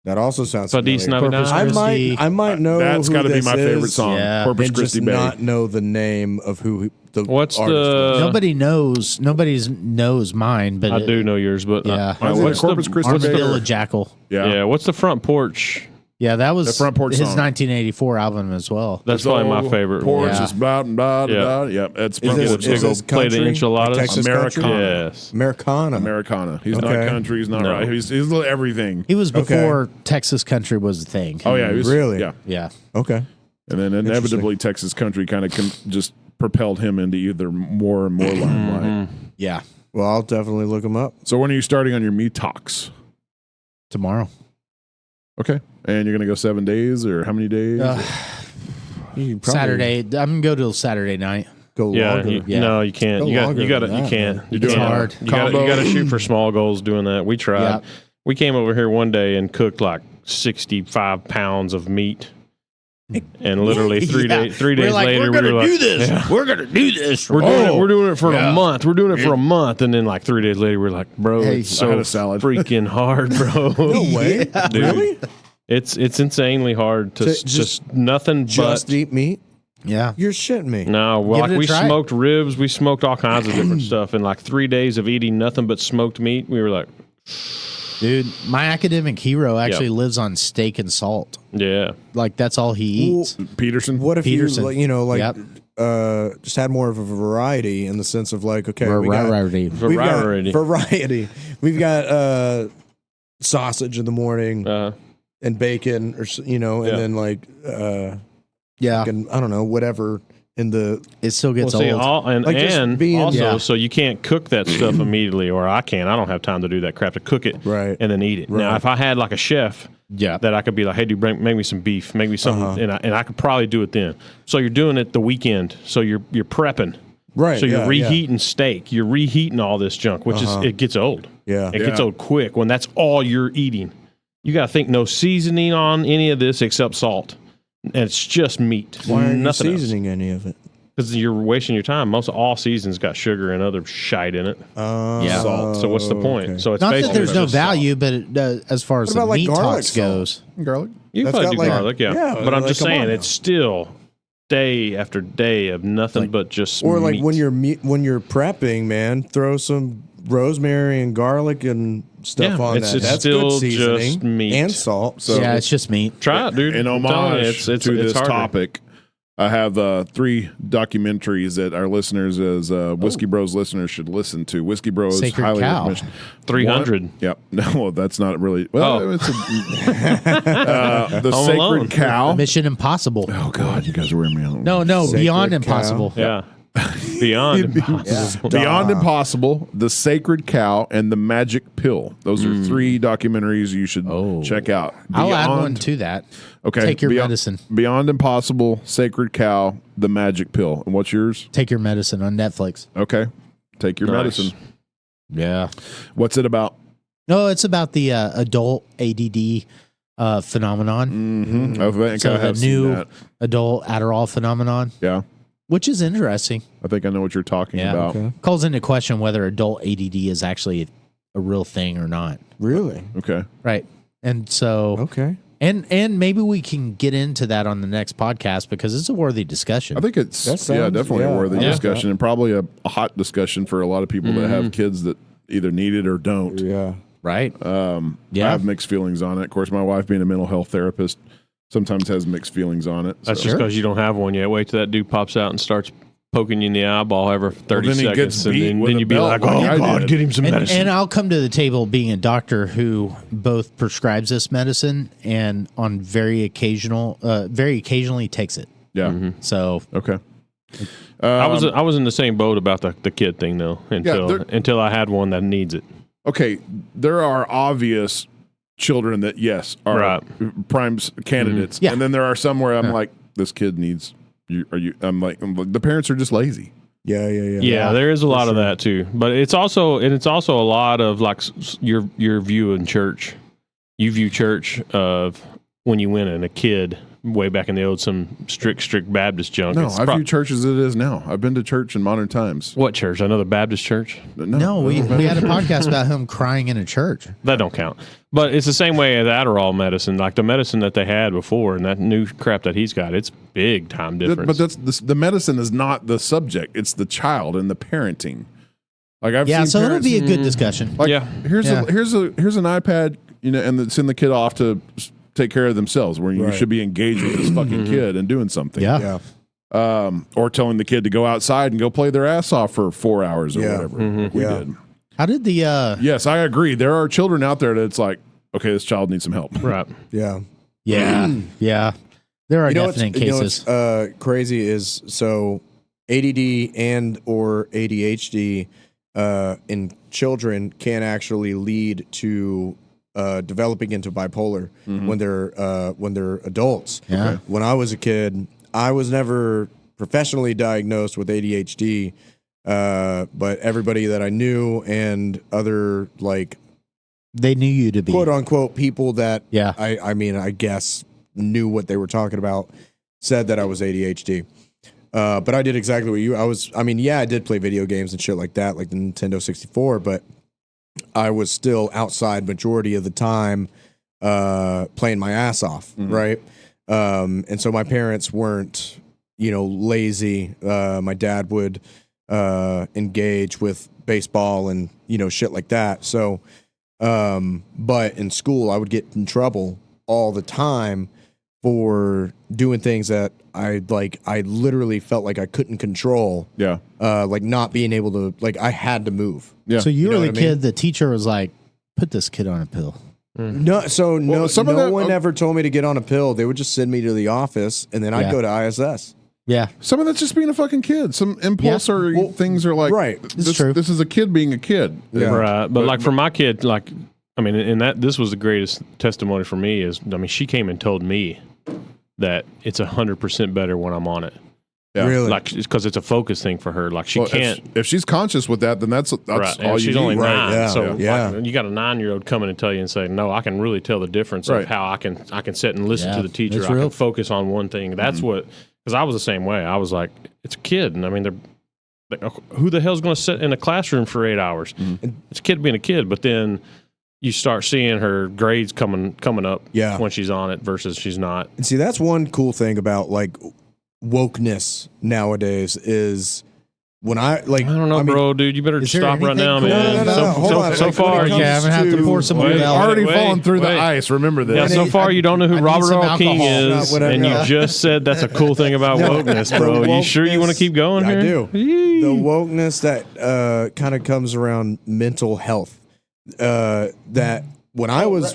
That also sounds Feliz familiar. Navidad. I might know. That's who got to be this my favorite is song. Yeah. Corpus and Christi just Bay. not know the name of who the What's artist the- was. Nobody knows mine, but I do know yours, but Yeah. Mine's in what's Corpus the Christi Bay. Armadillo Jackal. yeah? What's the front porch? Yeah, that was The front porch his song. 1984 album as well. That's probably my favorite. Porch Yeah. is blah, blah, Yeah. blah. Yeah, that's Is front this- porch. is song. this Play the country? enchiladas. Like Texas Americana. country? Yes. Americana. Americana. He's Okay. not country. He's not No. right. He's a little everything. He was Okay. before Texas country was a thing. Oh yeah, he was, Really? Yeah, Yeah. Okay. and then inevitably Texas country kind of just propelled him into either more and more limelight. Yeah. Well, I'll definitely look them up. So when are you starting on your meat talks? Tomorrow. Okay, and you're gonna go 7 days or how many days? You can probably Saturday. I'm gonna go till Saturday night. Go Yeah, longer. Yeah. no, you can't. Go You got, longer you got to, than you that, can't. man. You It's can't. hard. You got to shoot for small goals doing that. We tried. Yeah. We came over here one day and cooked like 65 pounds of meat, and literally 3 Yeah. days. 3 We're days like, later, we're we gonna were do like, this. yeah. We're gonna do this. We're doing it for yeah. a month. We're doing it for a month, and then like 3 days later, we're like, bro, Hey, it's I had so a salad. freaking hard, bro. No way. Dude. Really? It's insanely hard to Just- just nothing Just but. eat meat? Yeah. You're shitting me. No, well, Give like it a we try. smoked ribs, we smoked all kinds of different stuff. In like 3 days of eating nothing but smoked meat, we were like, Dude, my academic hero actually lives on steak and salt. yeah. Like that's all he Well, eats. Peterson. What if Peterson. you, Yep. just had more of a variety in the sense of like, okay, we got Variety. we've got Variety. variety. We've got sausage in the morning and bacon, or and Yeah. then like Yeah. fucking, I don't know, whatever in the It still gets Well, see, old. and Like just being- also, Yeah. so you can't cook that stuff immediately, or I can't. I don't have time to do that crap to cook it Right. and then eat it. Now, Right. if I had like a chef Yeah. that I could be like, hey, dude, make me some beef, make me something, and I could probably do it then. So you're doing it the weekend, so you're prepping. right. So you're yeah, reheating steak, you're reheating all this junk, which is it gets old. Yeah. It gets old quick when that's all you're eating. You got to think no seasoning on any of this except salt. And it's just meat. Why aren't you Nothing seasoning any of it? Because you're wasting your time. Most of all seasons got sugar and other shite in it. Yeah. Salt. So what's the point? Okay. So it's Not that basically there's no just salt. value, but as far as What the about, like, meat garlic talks salt? goes, Garlic. You can That's probably got, do like- garlic, yeah. yeah, But I'm like, just come saying, on it's now. still day after day of nothing but just Or like meat. when you're prepping, man, throw some rosemary and garlic and stuff Yeah, on it's- that. it's That's still good seasoning just meat. and salt. So yeah, it's just meat. Try it, dude. in I'm telling you, homage to this harder. topic, I have 3 documentaries that our listeners, as Whiskey Bros listeners, should listen to. Whiskey Bros Sacred highly Cow. recommend. 300. One- Yep. No, that's not really. Well, Oh. it's the Home Sacred Alone. Cow. Mission Impossible. Oh God, you guys are wearing me out. No, Sacred Beyond Cow. Impossible. Yeah. Beyond impossible. Beyond Impossible, The Sacred Cow, and The Magic Pill. Those are 3 documentaries you should check out. I'll add Beyond- one to that. Okay. Take your Beyond, medicine. Beyond Impossible, Sacred Cow, The Magic Pill. And what's yours? Take your medicine on Netflix. Okay. Take your Nice. medicine. Yeah. What's it about? No, it's about the adult ADD phenomenon. Mm-hmm. I think So I the have seen new that. adult Adderall phenomenon, Yeah. which is interesting. I think I know what you're talking Yeah. about. Okay. Calls into question whether adult ADD is actually a real thing or not. Really? Okay. Right. And so Okay. and maybe we can get into that on the next podcast because it's a worthy discussion. I think it's That sounds- definitely a yeah, worthy I like discussion and probably a hot discussion for a lot of people that Mm-hmm. have kids that either need it or don't. Yeah. right? I Yeah. have mixed feelings on it. Of course, my wife being a mental health therapist sometimes has mixed feelings on it. That's so. just because you don't have one yet. Wait till that dude pops out and starts poking you in the eyeball every 30 then he seconds. gets And beat then, with then a you be belt like, like oh, I God, did. get him some medicine. And I'll come to the table being a doctor who both prescribes this medicine and on very occasionally takes it. Yeah. So Okay. I was in the same boat about the kid thing, though, until I had one that needs it. Okay. There are obvious children that, yes, are Right. prime candidates. Yeah. And then there are some where I'm like, this kid needs you. I'm like, the parents are just lazy. Yeah. Yeah, there is a lot of that too, but it's also a lot of like your view in church. You view church of when you went in a kid way back in the old some strict Baptist junk. No, It's I view church as it is now. I've been to church in modern times. what church? Another Baptist church? no, we had a podcast about him crying in a church. That don't count. But it's the same way as Adderall medicine, like the medicine that they had before, and that new crap that he's got. It's big time difference. But the medicine is not the subject; it's the child and the parenting. Like I've Yeah, seen so it'll parents, be a good discussion. like Yeah. here's Yeah. here's an iPad, and send the kid off to take care of themselves. Where you Right. should be engaged with this fucking kid and doing something. Yeah. Yeah. Or telling the kid to go outside and go play their ass off for 4 hours or Yeah. whatever. Like we Yeah. did. How did the Yes, I agree. There are children out there that's like, okay, this child needs some help. right. Yeah. yeah. There are definite cases. What's crazy is so ADD and or ADHD in children can actually lead to developing into bipolar when they're adults. Yeah. When I was a kid, I was never professionally diagnosed with ADHD, but everybody that I knew and other like They knew you to be. quote unquote people that Yeah. I mean I guess knew what they were talking about said that I was ADHD. But I did exactly what I did play video games and shit like that, like the Nintendo 64, but I was still outside majority of the time playing my ass off, right? And so my parents weren't, lazy. My dad would engage with baseball and, shit like that. So, but in school, I would get in trouble all the time for doing things that I literally felt like I couldn't control. Yeah. Like not being able to, like I had to move. Yeah. So you were know the what I kid, mean? the teacher was like, put this kid on a pill. No, so no, some of no that- one ever told me to get on a pill. They would just send me to the office, and then I'd Yeah. go to ISS. Yeah. Some of that's just being a fucking kid. Some impulsory Well, things are like, right. This, true. this is a kid being a kid. Yeah. Right. But like for my kid, like, I mean, and this was the greatest testimony for me is, I mean, she came and told me that it's 100% better when I'm on it. Yeah. Really? Like, because it's a focus thing for her. Like, she Well, can't. If she's conscious with that, then that's Right, all and you she's need. only 9, yeah, so yeah. like, you got a 9-year-old coming and tell you and say, "No, I can really tell the difference Right. of how I can sit and listen Yeah, to the teacher. it's I real. can focus on one thing." That's what, because I was the same way. I was like, "It's a kid," and I mean, who the hell's going to sit in a classroom for 8 hours? It's a kid being a kid, but then you start seeing her grades coming up Yeah. when she's on it versus she's not. And see, that's one cool thing about like wokeness nowadays is when I like. I don't know, mean, bro, dude. You better Is there stop right anything now, cool man. No, hold on. So Like, far, when it Yeah, I'm gonna have to to- pour some Wait, old Already wait, falling through wait. the ice. Remember Yeah, this. so far you don't know who I need Robert some Earl King alcohol. is, Whatever. and you No. just said that's a cool thing about No, wokeness, the bro. You sure you want to wokeness- keep going I here? do. Yee. The wokeness that kind of comes around mental health. That when I was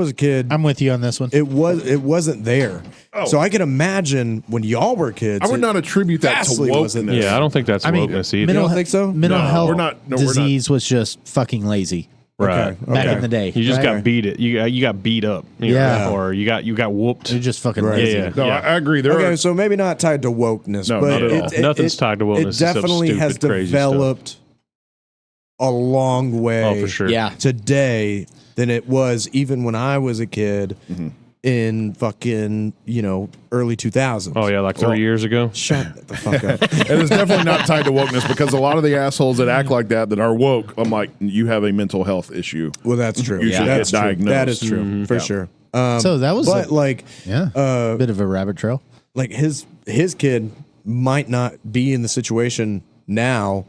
a kid, I'm with you on this one. it wasn't there. So I can imagine when y'all were kids. I would not attribute that to vastly wasn't wokeness. Yeah, I don't think that's I mean, wokeness either. You don't think so? Mental No, health we're not- no, we're not. disease was just fucking lazy Right. back in the day. You just right? got beat it. You got beat up. Yeah. Or you got whooped. You're just fucking Right. lazy. Yeah. No, Yeah. I agree. There Okay, are so maybe not tied to wokeness, No, but not at all. Nothing's tied to wokeness It except definitely has stupid, crazy stuff. developed a long way Oh, for sure. Yeah. today than it was even when I was a kid in fucking, early 2000s. Oh yeah, like 3 years ago. Shut the fuck up. it is definitely not tied to wokeness because a lot of the assholes that act like that are woke, I'm like, you have a mental health issue. Well, that's true. You should That's get true. diagnosed. That is true, for sure. So that was But a bit of a rabbit trail. like his kid might not be in the situation now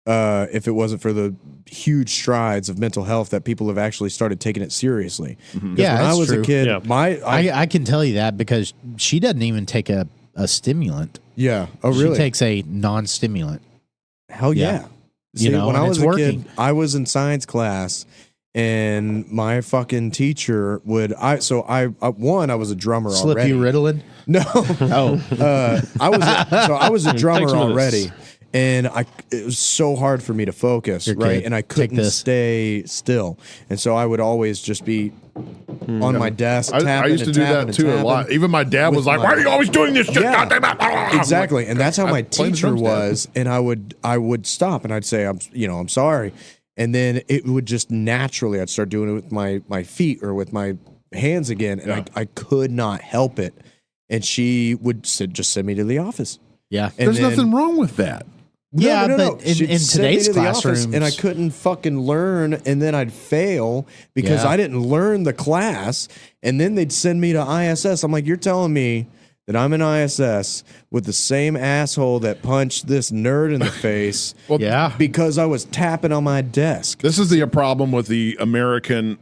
if it wasn't for the huge strides of mental health that people have actually started taking it seriously. Because Yeah, when I that's was true. a kid, Yeah. I can tell you that because she doesn't even take a stimulant. yeah. Oh, really? She takes a non-stimulant. Hell yeah. Yeah. See, You know, when and I was it's a working. kid, I was in science class, and my fucking teacher would. I was a drummer Slip already. you Ritalin? No, Oh, I was a drummer Takes minutes. already, and it was so hard for me to focus, Here, right? kid, And I take couldn't this. stay still, and so I would always just be on my desk. I tapping used to and do tapping that too and a lot. tapping. Even my dad was with like, my- "Why are you always doing this shit?" Yeah. Goddamn it." Exactly, and that's how my play the teacher drums, Dad. was. And I would stop and I'd say, I'm sorry, and then it would just naturally I'd start doing it with my feet or with my hands again, and I could not help it. And she would just send me to the office. yeah. And There's then- nothing wrong with that. Yeah, no. but in She'd send me today's to the office, classrooms- and I couldn't fucking learn, and then I'd fail because Yeah. I didn't learn the class, and then they'd send me to ISS. I'm like, you're telling me that I'm in ISS with the same asshole that punched this nerd in the face Yeah. because I was tapping on my desk. This is the problem with the American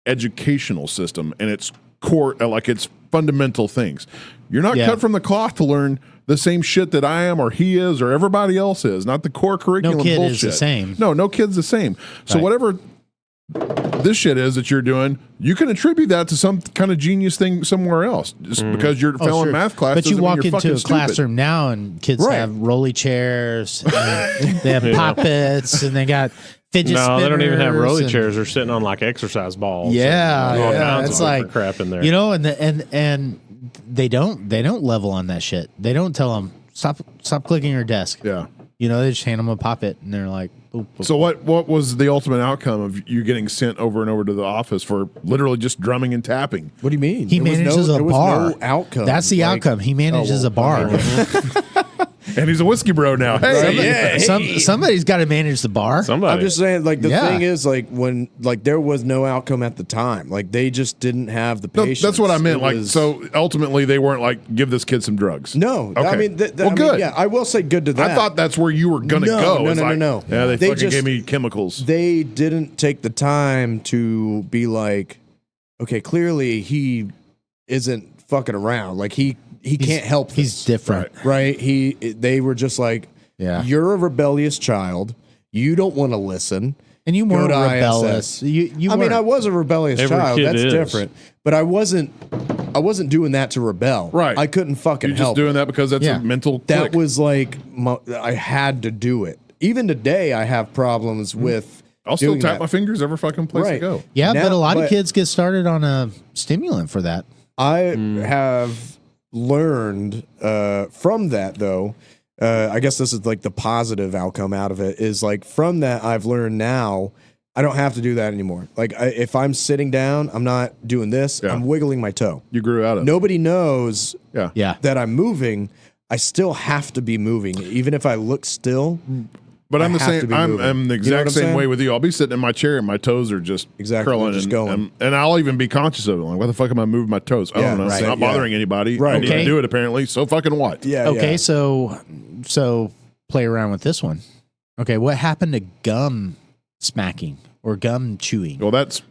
educational system and its core, like its fundamental things. You're not Yeah. cut from the cloth to learn the same shit that I am or he is or everybody else is. Not the core curriculum kid bullshit. is the same. No kid's the same. So Right. whatever this shit is that you're doing, you can attribute that to some kind of genius thing somewhere else. Just because you're failing Sure. math class, But you doesn't mean walk you're into fucking a stupid. classroom now, and kids Right. have rolly chairs, and they have puppets, and they got fidget No, spinners. they don't even have rolly and- chairs. They're sitting on like exercise balls. Yeah, and all yeah. kinds It's of like different crap in there. You know, and they don't level on that shit. They don't tell them stop clicking your desk. Yeah. You know, they just hand them a puppet, and they're like, boop, boop. So what was the ultimate outcome of you getting sent over and over to the office for literally just drumming and tapping? What do you mean? He manages a there was bar. no outcome. That's the Like- outcome. He manages a bar. And he's a whiskey bro now. Hey, Somebody's got to manage the bar. Somebody. I'm just saying, like, the Yeah. thing is, like, when, like, there was no outcome at the time. Like, they just didn't have the No, patience. that's what I meant. It Like, was- so ultimately they weren't like, give this kid some drugs. No, I Okay. mean, Well, good. yeah, I will say good to that. I thought that's where you were gonna No, go. no, It's no, like, no. Yeah, they They fucking just- gave me chemicals. they didn't take the time to be like, okay, clearly he isn't fucking around. Like, he can't help He's this, different. right? They were just like, Yeah. you're a rebellious child. You don't want to listen. And you Go weren't to rebellious. ISS. You I mean, weren't. I was a rebellious Every child. kid That's is. different. But I wasn't doing that to rebel. Right. I couldn't fucking You're just help. doing that because that's Yeah. a mental That click. was like I had to do it. Even today, I have problems with. I'll still doing tap that. my fingers every fucking place I Right. go. Yeah, Now- but a lot of but- kids get started on a stimulant for that. I have learned from that, though, I guess this is like the positive outcome out of it, is like from that I've learned now I don't have to do that anymore. Like if I'm sitting down, I'm not doing this. Yeah. I'm wiggling my toe. You grew out of it. Nobody knows Yeah. that I'm moving. I still have to be moving, even if I look still. But I'm I the have to same. be I'm moving. the You know what exact I'm same saying? way with you. I'll be sitting in my chair and my toes are just Exactly, curling, just and, going. and I'll even be conscious of it. Like, why the fuck am I moving my toes? I Yeah, don't know. right. It's not Yeah. bothering anybody. Right. I need Okay. to do it apparently. So fucking what? Yeah. Okay, yeah. so play around with this one. Okay, what happened to gum smacking or gum chewing? Well, that's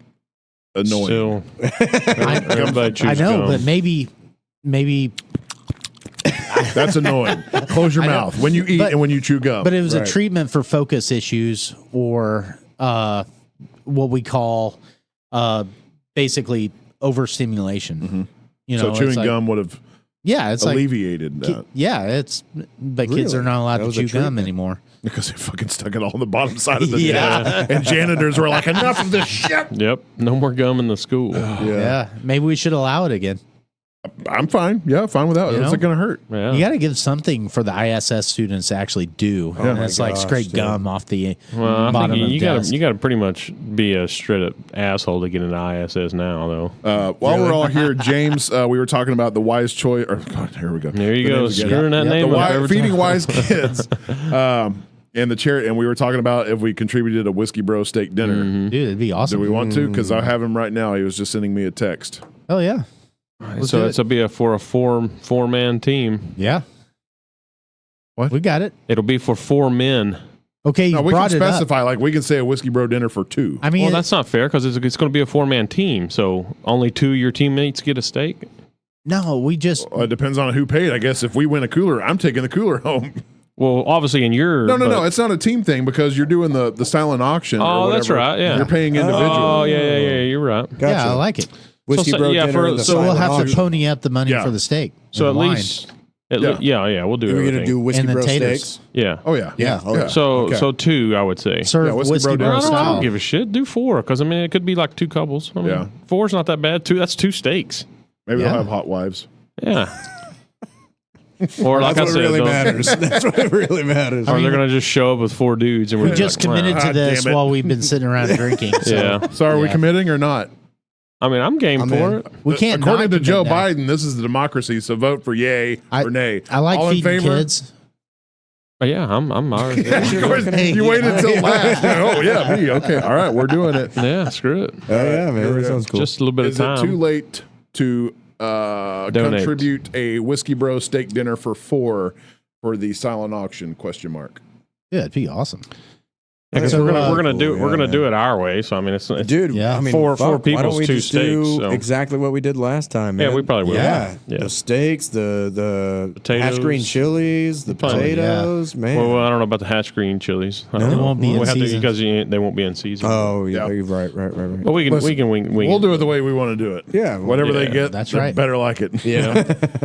annoying. Still, I, everybody chews I know, gum. but maybe That's annoying. Close your I know. mouth when you eat But- and when you chew gum. but it was Right. a treatment for focus issues or what we call basically overstimulation. You know, so it's chewing like- gum would have Yeah, it's like alleviated that but kids Really? are not allowed That to was a chew gum treatment. anymore. because they fucking stuck it all on the bottom side of the Yeah. desk. And janitors were like, enough of this shit. Yep, no more gum in the school. Yeah, maybe we should allow it again. I'm fine. Yeah, fine with that. You It's know? not going to hurt. Yeah. You got to give something for the ISS students to actually do. And my it's like gosh, scrape dude. gum off the Well, I bottom think of the you got desk. to pretty much be a straight up asshole to get into ISS now, though. While we're all here, James, we were talking about the wise choice. Or God, here we go. There you The go, names again. screwing that Yep. name The up wise, every feeding time. wise kids. And the chair, and we were talking about if we contributed a Whiskey Bro steak dinner. Mm-hmm. Dude, it'd be Do awesome. we want to? Because I have him right now. He was just sending me a text. Oh yeah, So it's for a four-man team. yeah. What? We got it. It'll be for 4 men. Okay, you No, we can brought it up. specify. Like we can say a Whiskey Bro dinner for 2. I mean, Well, that's not fair because it's going to be a 4-man team. So only 2 of your teammates get a steak. no, we just Well, it depends on who paid. I guess if we win a cooler, I'm taking the cooler home. Well, obviously in your No. It's not a team thing because you're doing the silent auction. or Oh, that's whatever. right, yeah. You're paying individually. Oh yeah. You're right. Gotcha. yeah, I like it. Whiskey So- Bro yeah, dinner for- and the so So we'll silent have to auction. pony up the money Yeah. for the steak. So and at wine. least, Yeah. yeah, we'll do We're everything. gonna do Whiskey And the Bro taters. steaks. Yeah. Oh yeah. Yeah. Okay. So Okay. 2, I would say. serve Yeah, Whiskey whiskey Bro bro dinner. I style. don't give a shit. Do 4 because I mean it could be like 2 couples. I mean, Yeah. 4's not that bad. 2, that's 2 steaks. Maybe Yeah. they'll have hot wives. Yeah. Or like That's I what said, really they'll- matters. That's what really matters. or they're gonna just show up with 4 dudes and we're We gonna just be like, committed to God this damn it. while we've been sitting around drinking. So Yeah. So are we Yeah. committing or not? I mean, I'm game I'm for in. it. we can't. According not to Joe commit now. Biden, this is the democracy. So vote for yay or nay. I like All in feeding favor? kids. But yeah, I'm already. Of course, you waited until last. Oh yeah, me. Okay, all right, we're doing it. Yeah, screw it. Oh yeah, man, Here we that go. sounds cool. Just a little bit Is of it time. too late to Donate. contribute a Whiskey Bro steak dinner for 4 for the silent auction? ? Yeah, it'd be awesome. Yeah, 'cause So, we're gonna cool, do we're yeah, gonna do it our way. So I mean, it's Dude, Yeah. I mean, Four fuck, why people's don't we 2 just do steaks, so. exactly what we did last time, man. Yeah, we probably will. Yeah, Yeah. the steaks, the Potatoes. hatch green chilies, the Probably, potatoes, man. Well, I don't know about the hatch green chilies. I don't No? know. won't be in We'll have to- season. because they won't be in season. Oh, yeah, Yeah. you're right. But we can Listen, wing We'll do it the way we want to do it. Yeah, Whatever they yeah, get, that's they right. better like it. Yeah.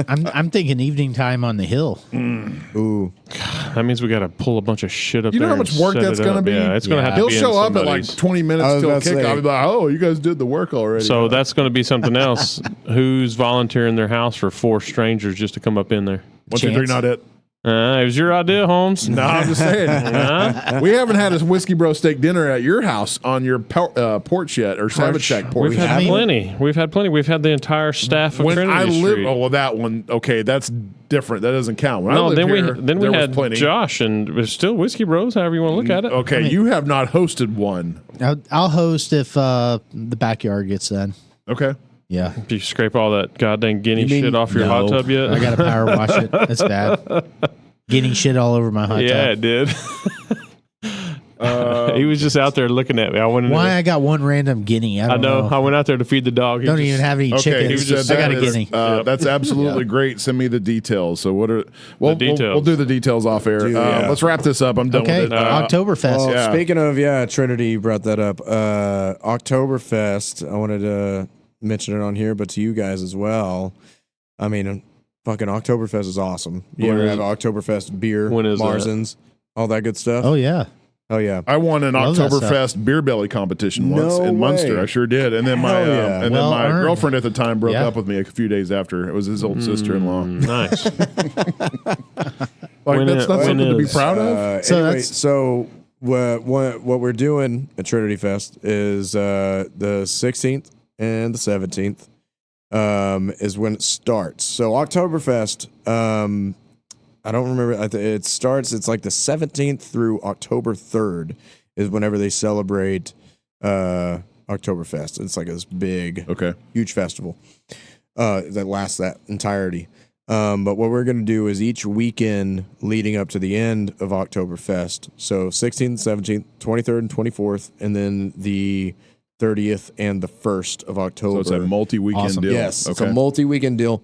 I'm thinking evening time on the hill. Ooh. That means we got to pull a bunch of shit up You know there. how and much work set that's it gonna up. be? Yeah, it's going to Yeah. have to He'll be in show up at like somebody's. 20 minutes I was till about to kick. say- I'll be like, oh, you guys did the work already. So that's going to be something else. Who's volunteering their house for 4 strangers just to come up in there? 1, 2, 3, Chance. not it. It was your idea, Holmes. No, I'm just saying. We haven't had a Whiskey Bro steak dinner at your house on your porch yet, or Savage Shack porch. We've had haven't? plenty. We've had plenty. We've had the entire staff of When Trinity I Street. lived, oh well, that one, okay, that's different. That doesn't count. When I No, lived then here, we there was had plenty. Josh, and there's still Whiskey Bros. However you want to look at it. Okay, you have not hosted one. I'll host if the backyard gets done. Okay, Yeah. Did you scrape all that goddamn guinea You mean- shit off your hot tub yet? I got to power wash it. That's bad. Getting shit all over my hot Yeah, tub. it did. He was just out there looking at me. I went. Why I got one random guinea? I I don't know. I know. went out there to feed the dog. He Don't just- even have any okay. chickens. He said I got that a is, guinea. That's absolutely great. Send me the details. So what are we'll details. do the details off air. yeah. Let's wrap this up. I'm done Okay, with it. Oktoberfest. Well, Yeah. speaking of, Trinity, you brought that up. Oktoberfest, I wanted to mention it on here, but to you guys as well. I mean, fucking Oktoberfest is awesome. You When ever is have Oktoberfest beer, when is that? Marzens, all that good stuff? Oh yeah. Oh yeah. I won an Love that Oktoberfest beer belly competition once No in Munster. way. I sure did. And then my Hell yeah. and Well then my earned. girlfriend at the time broke Yeah. up with me a few days after. It was his old sister-in-law. Nice. Like When that's it- not when something to be is- proud of. So Anyway, that's- so what we're doing at Trinity Fest is the 16th and the 17th is when it starts. So Oktoberfest, I don't remember. It starts. It's like the 17th through October 3rd is whenever they celebrate Oktoberfest. It's like this big, Okay. huge festival that lasts that entirety. But what we're going to do is each weekend leading up to the end of Oktoberfest, so 16th, 17th, 23rd, and 24th, and then the 30th and the 1st of October. So it's a multi-weekend Awesome. deal. Yes, Okay. it's a multi-weekend deal.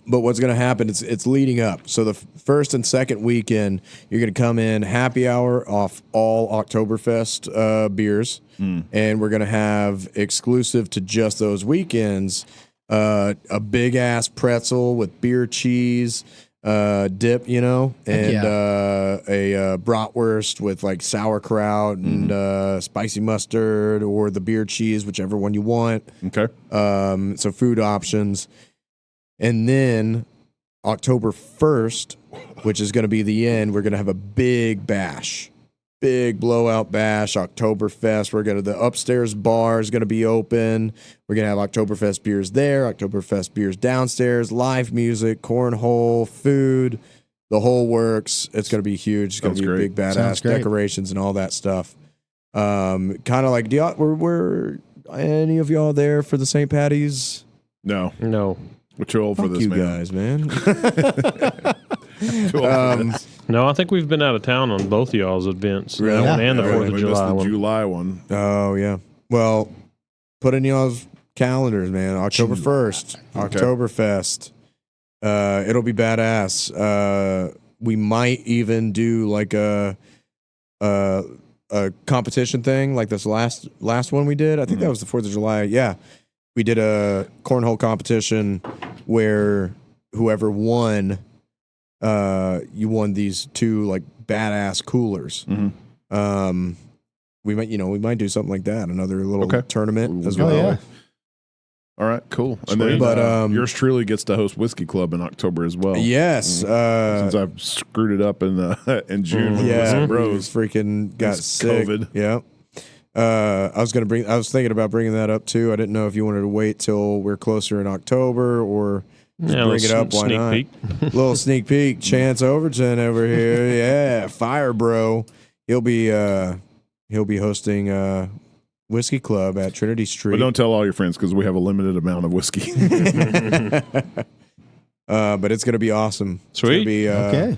But what's going to happen, it's leading up. So the first and second weekend, you're going to come in happy hour off all Oktoberfest beers. And we're going to have exclusive to just those weekends, a big-ass pretzel with beer cheese dip, you know, and a bratwurst with like sauerkraut and spicy mustard or the beer cheese, whichever one you want. Okay. So food options. And then October 1st, which is going to be the end, we're going to have a big bash. Big blowout bash, Oktoberfest. The upstairs bar is going to be open. We're going to have Oktoberfest beers there, Oktoberfest beers downstairs, live music, cornhole, food, the whole works. It's going to be huge. It's going to be Sounds big, Sounds badass great. decorations and all that stuff. Kind of like, were any of y'all there for the St. Patty's? No. No. We're too old for Fuck this, you man. guys, man. Too old for this. No, I think we've been out of town on both of y'all's events. Really? That one and the Yeah, 4th we of missed July the one. July one. Oh yeah. Well, put in y'all's calendars, man. October 1st, Oktoberfest. It'll be badass. We might even do like a competition thing, like this last one we did. I think that was the 4th of July. Yeah, we did a cornhole competition where whoever won, you won these two like badass coolers. We might do something like that, another little Okay. tournament as Oh, well. yeah. All right, cool. And then But, yours truly gets to host Whiskey Club in October as well. Yes. Since I've screwed it up in June with Yeah, Whiskey Bros Bros. freaking got It's sick. COVID. Yeah. I was thinking about bringing that up too. I didn't know if you wanted to wait till we're closer in October or just Yeah, bring it up. Why sneak not? peek. Little sneak peek. Chance Overton over here. Yeah, Fire Bro. He'll be hosting Whiskey Club at Trinity Street. But don't tell all your friends because we have a limited amount of whiskey. But it's gonna be awesome. It's Sweet. gonna be, Okay.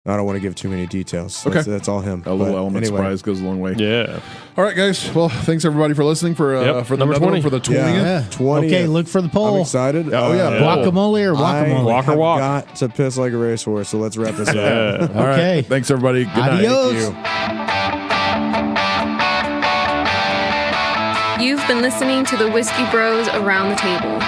I don't want to give too many details. Okay. That's all him. A little But element anyway. surprise goes a long way. Yeah. All right, guys. Well, thanks everybody for listening for Yep, the number another one 20. for the 20th. Yeah. 20th. Okay, look for the I'm poll. excited. Oh, yeah. Guacamole or guacamole? Walk or I've walk. got to piss like a racehorse, so let's wrap this up. Yeah. All right. Okay. Thanks everybody. Good night. Adios. Thank you. You've been listening to the Whiskey Bros Around the Table.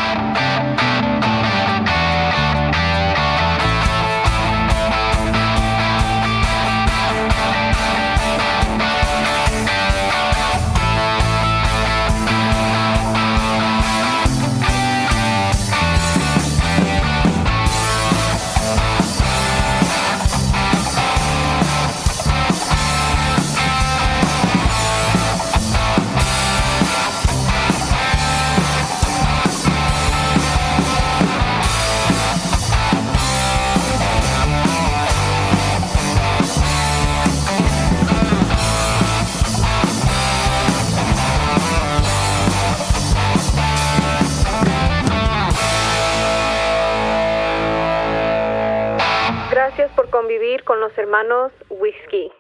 Gracias por convivir con los hermanos Whisky.